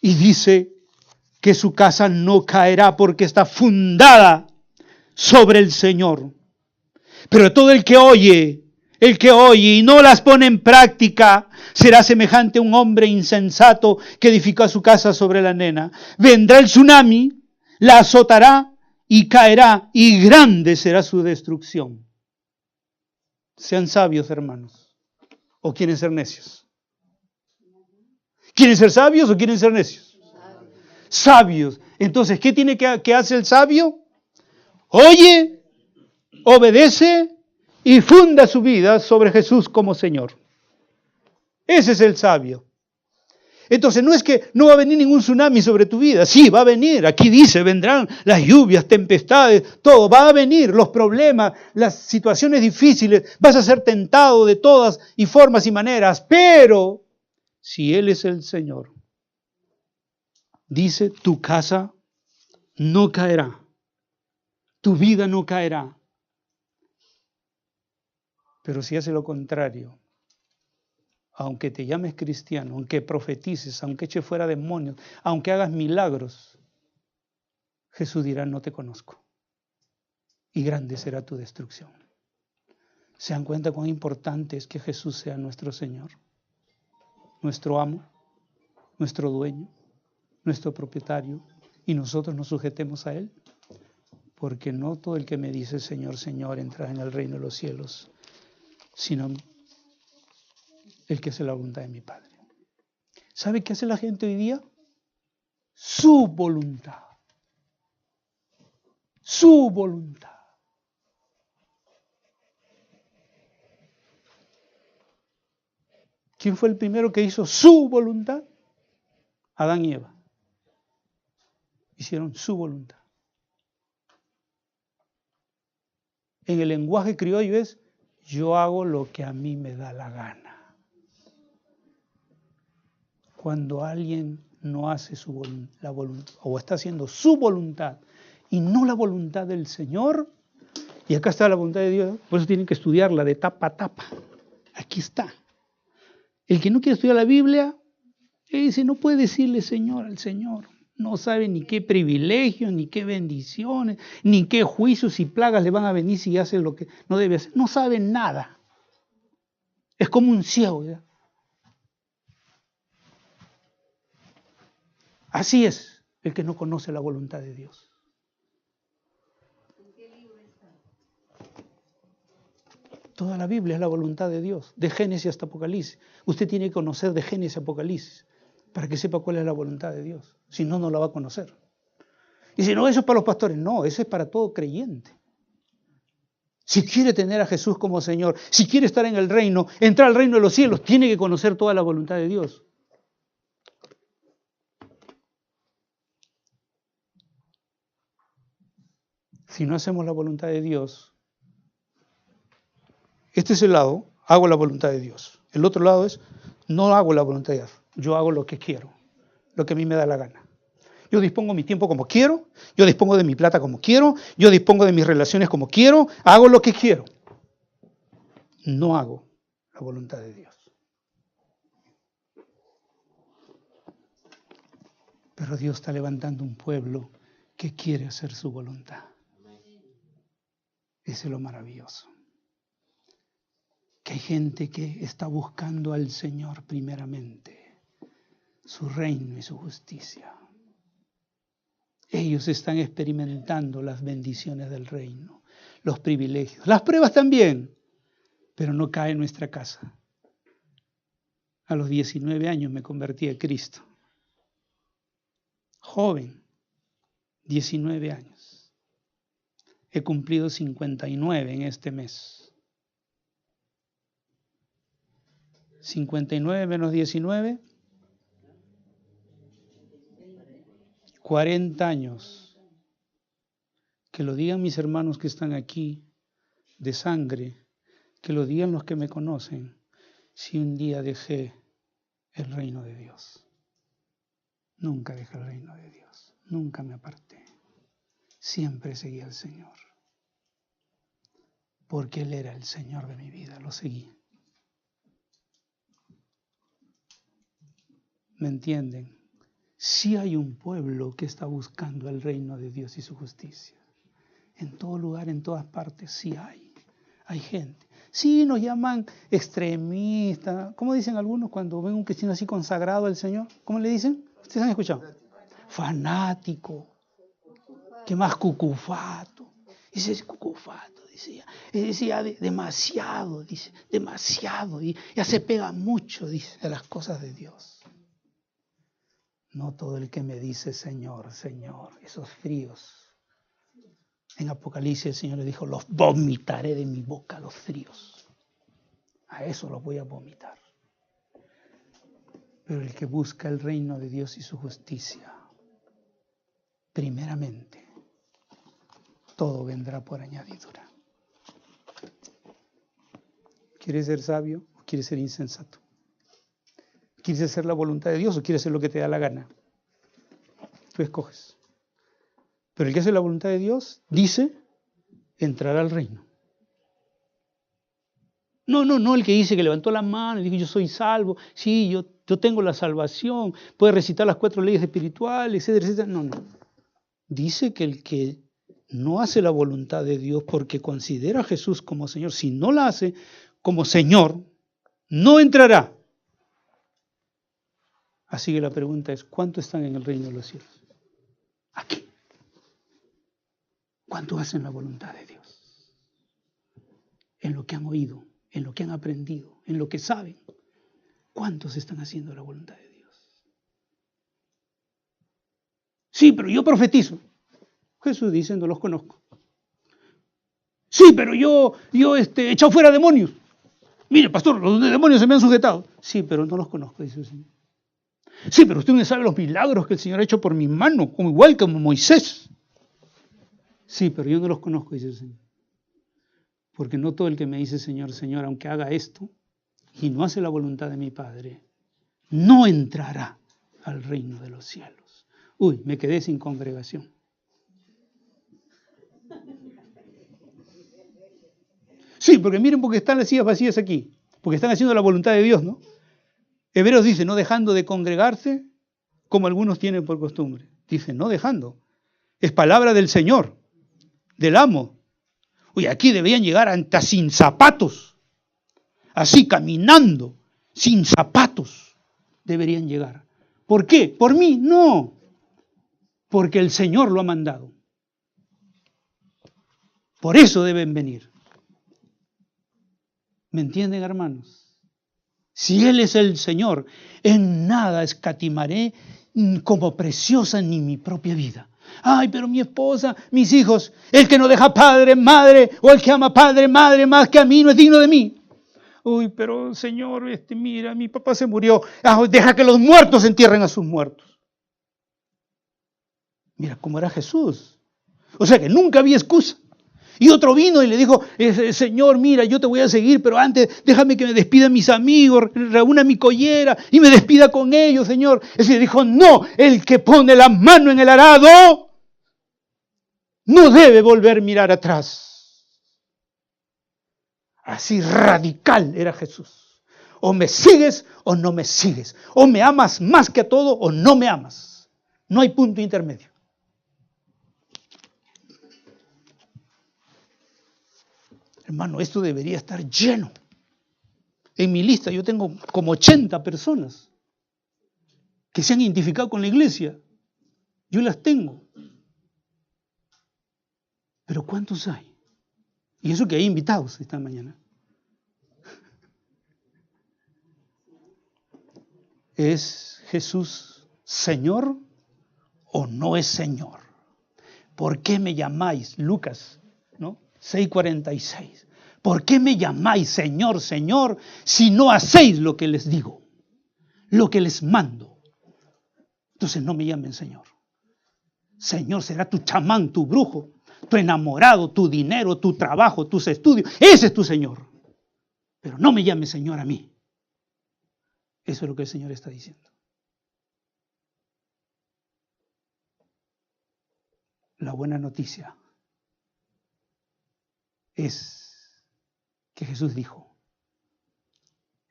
Y dice que su casa no caerá porque está fundada sobre el Señor. Pero todo el que oye y no las pone en práctica, será semejante a un hombre insensato que edificó su casa sobre la arena. Vendrá el tsunami, la azotará y caerá, y grande será su destrucción. Sean sabios, hermanos. ¿O quieren ser necios? ¿Quieren ser sabios o quieren ser necios? Sabios. Entonces, ¿qué hace el sabio? Oye, obedece y funda su vida sobre Jesús como Señor. Ese es el sabio. Entonces no es que no va a venir ningún tsunami sobre tu vida. Sí, va a venir. Aquí dice, vendrán las lluvias, tempestades, todo. Va a venir los problemas, las situaciones difíciles. Vas a ser tentado de todas y formas y maneras. Pero si Él es el Señor, dice, tu casa no caerá. Tu vida no caerá. Pero si hace lo contrario, aunque te llames cristiano, aunque profetices, aunque eches fuera demonios, aunque hagas milagros, Jesús dirá, no te conozco. Y grande será tu destrucción. ¿Se dan cuenta cuán importante es que Jesús sea nuestro Señor, nuestro amo, nuestro dueño, nuestro propietario, y nosotros nos sujetemos a Él? Porque no todo el que me dice Señor, Señor, entra en el reino de los cielos, sino el que hace la voluntad de mi Padre. ¿Sabe qué hace la gente hoy día? Su voluntad. Su voluntad. ¿Quién fue el primero que hizo su voluntad? Adán y Eva. Hicieron su voluntad. En el lenguaje criollo es, yo hago lo que a mí me da la gana. Cuando alguien no hace la voluntad, o está haciendo su voluntad y no la voluntad del Señor, y acá está la voluntad de Dios, por eso tienen que estudiarla de tapa a tapa. Aquí está. El que no quiere estudiar la Biblia, dice, no puede decirle Señor al Señor. No sabe ni qué privilegios, ni qué bendiciones, ni qué juicios y plagas le van a venir si hace lo que no debe hacer. No sabe nada. Es como un ciego, ¿ya? Así es el que no conoce la voluntad de Dios. Toda la Biblia es la voluntad de Dios, de Génesis hasta Apocalipsis. Usted tiene que conocer de Génesis a Apocalipsis para que sepa cuál es la voluntad de Dios. Si no, no la va a conocer. Y si no, eso es para los pastores. No, eso es para todo creyente. Si quiere tener a Jesús como Señor, si quiere estar en el reino, entrar al reino de los cielos, tiene que conocer toda la voluntad de Dios. Si no hacemos la voluntad de Dios, este es el lado, hago la voluntad de Dios. El otro lado es, no hago la voluntad de Dios, yo hago lo que quiero, lo que a mí me da la gana. Yo dispongo mi tiempo como quiero, yo dispongo de mi plata como quiero, yo dispongo de mis relaciones como quiero, hago lo que quiero. No hago la voluntad de Dios. Pero Dios está levantando un pueblo que quiere hacer su voluntad. Ese es lo maravilloso. Que hay gente que está buscando al Señor primeramente, su reino y su justicia. Ellos están experimentando las bendiciones del reino, los privilegios, las pruebas también, pero no cae en nuestra casa. A los 19 años me convertí a Cristo. Joven, 19 años. He cumplido 59 en este mes. 59 menos 19, 40 años. Que lo digan mis hermanos que están aquí, de sangre, que lo digan los que me conocen, si un día dejé el reino de Dios. Nunca dejé el reino de Dios, nunca me aparté. Siempre seguí al Señor. Porque Él era el Señor de mi vida, lo seguí. ¿Me entienden? Sí hay un pueblo que está buscando el reino de Dios y su justicia. En todo lugar, en todas partes, sí hay. Hay gente. Sí nos llaman extremistas. ¿Cómo dicen algunos cuando ven un cristiano así consagrado al Señor? ¿Cómo le dicen? ¿Ustedes han escuchado? Fanático. ¿Qué más? Cucufato. Dice cucufato, decía demasiado, dice, demasiado. Y ya se pega mucho, dice, a las cosas de Dios. No todo el que me dice Señor, Señor, esos fríos, En Apocalipsis el Señor le dijo, los vomitaré de mi boca, los fríos. A eso los voy a vomitar. Pero el que busca el reino de Dios y su justicia, primeramente, todo vendrá por añadidura. ¿Quieres ser sabio o quieres ser insensato? ¿Quieres hacer la voluntad de Dios o quieres hacer lo que te da la gana? Tú escoges. Pero el que hace la voluntad de Dios dice, entrará al reino. No el que dice que levantó la mano y dijo, yo soy salvo. Sí, yo tengo la salvación. Puede recitar las 4 leyes espirituales, etcétera, etcétera. No. Dice que el que no hace la voluntad de Dios porque considera a Jesús como Señor, si no la hace como Señor, no entrará. Así que la pregunta es, ¿cuántos están en el reino de los cielos? Aquí. ¿Cuántos hacen la voluntad de Dios? En lo que han oído, en lo que han aprendido, en lo que saben. ¿Cuántos están haciendo la voluntad de Dios? Sí, pero yo profetizo. Jesús dice, no los conozco. Sí, pero yo he echado fuera demonios. Mire, pastor, los demonios se me han sujetado. Sí, pero no los conozco, dice el Señor. Sí, pero usted no sabe los milagros que el Señor ha hecho por mi mano, como igual como Moisés. Sí, pero yo no los conozco, dice el Señor. Porque no todo el que me dice Señor, Señor, aunque haga esto y no hace la voluntad de mi Padre, no entrará al reino de los cielos. Uy, me quedé sin congregación. Sí, porque miren porque están las sillas vacías aquí, porque están haciendo la voluntad de Dios, ¿no? Hebreos dice, no dejando de congregarse, como algunos tienen por costumbre. Dice, no dejando. Es palabra del Señor, del amo. Oye, aquí deberían llegar hasta sin zapatos. Así, caminando, sin zapatos, deberían llegar. ¿Por qué? ¿Por mí? No. Porque el Señor lo ha mandado. Por eso deben venir. ¿Me entienden, hermanos? Si Él es el Señor, en nada escatimaré como preciosa ni mi propia vida. Ay, pero mi esposa, mis hijos, el que no deja padre, madre, o el que ama padre, madre más que a mí, no es digno de mí. Uy, pero Señor, mira, mi papá se murió. Deja que los muertos entierren a sus muertos. Mira cómo era Jesús. O sea que nunca había excusa. Y otro vino y le dijo, Señor, mira, yo te voy a seguir, pero antes déjame que me despidan mis amigos, reúna mi collera y me despida con ellos, Señor. Es decir, dijo, no, el que pone la mano en el arado no debe volver a mirar atrás. Así radical era Jesús. O me sigues o no me sigues. O me amas más que a todo o no me amas. No hay punto intermedio. Hermano, esto debería estar lleno. En mi lista yo tengo como 80 personas que se han identificado con la iglesia. Yo las tengo. Pero ¿cuántos hay? Y eso que hay invitados esta mañana. ¿Es Jesús Señor o no es Señor? ¿Por qué me llamáis? Lucas, ¿no? 6:46. ¿Por qué me llamáis Señor, Señor, si no hacéis lo que les digo, lo que les mando? Entonces no me llamen Señor. Señor será tu chamán, tu brujo, tu enamorado, tu dinero, tu trabajo, tus estudios. Ese es tu Señor. Pero no me llames Señor a mí. Eso es lo que el Señor está diciendo. La buena noticia es que Jesús dijo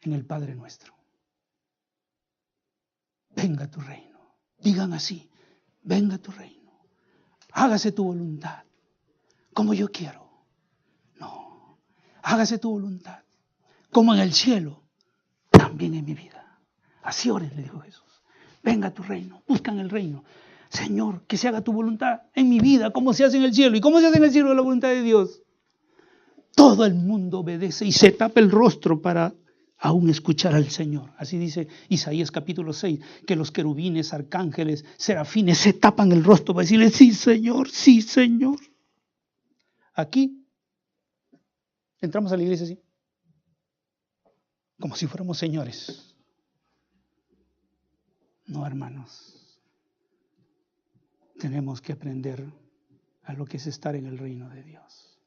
en el Padre Nuestro, venga tu reino. Digan así, venga tu reino. Hágase tu voluntad, como yo quiero. No, hágase tu voluntad, como en el cielo, también en mi vida. Así oren, le dijo Jesús. Venga tu reino, buscan el reino. Señor, que se haga tu voluntad en mi vida, como se hace en el cielo. ¿Y cómo se hace en el cielo la voluntad de Dios? Todo el mundo obedece y se tapa el rostro para aún escuchar al Señor. Así dice Isaías capítulo 6, que los querubines, arcángeles, serafines se tapan el rostro para decirle, sí Señor, sí Señor. Aquí entramos a la iglesia así, como si fuéramos señores. No, hermanos. Tenemos que aprender a lo que es estar en el reino de Dios.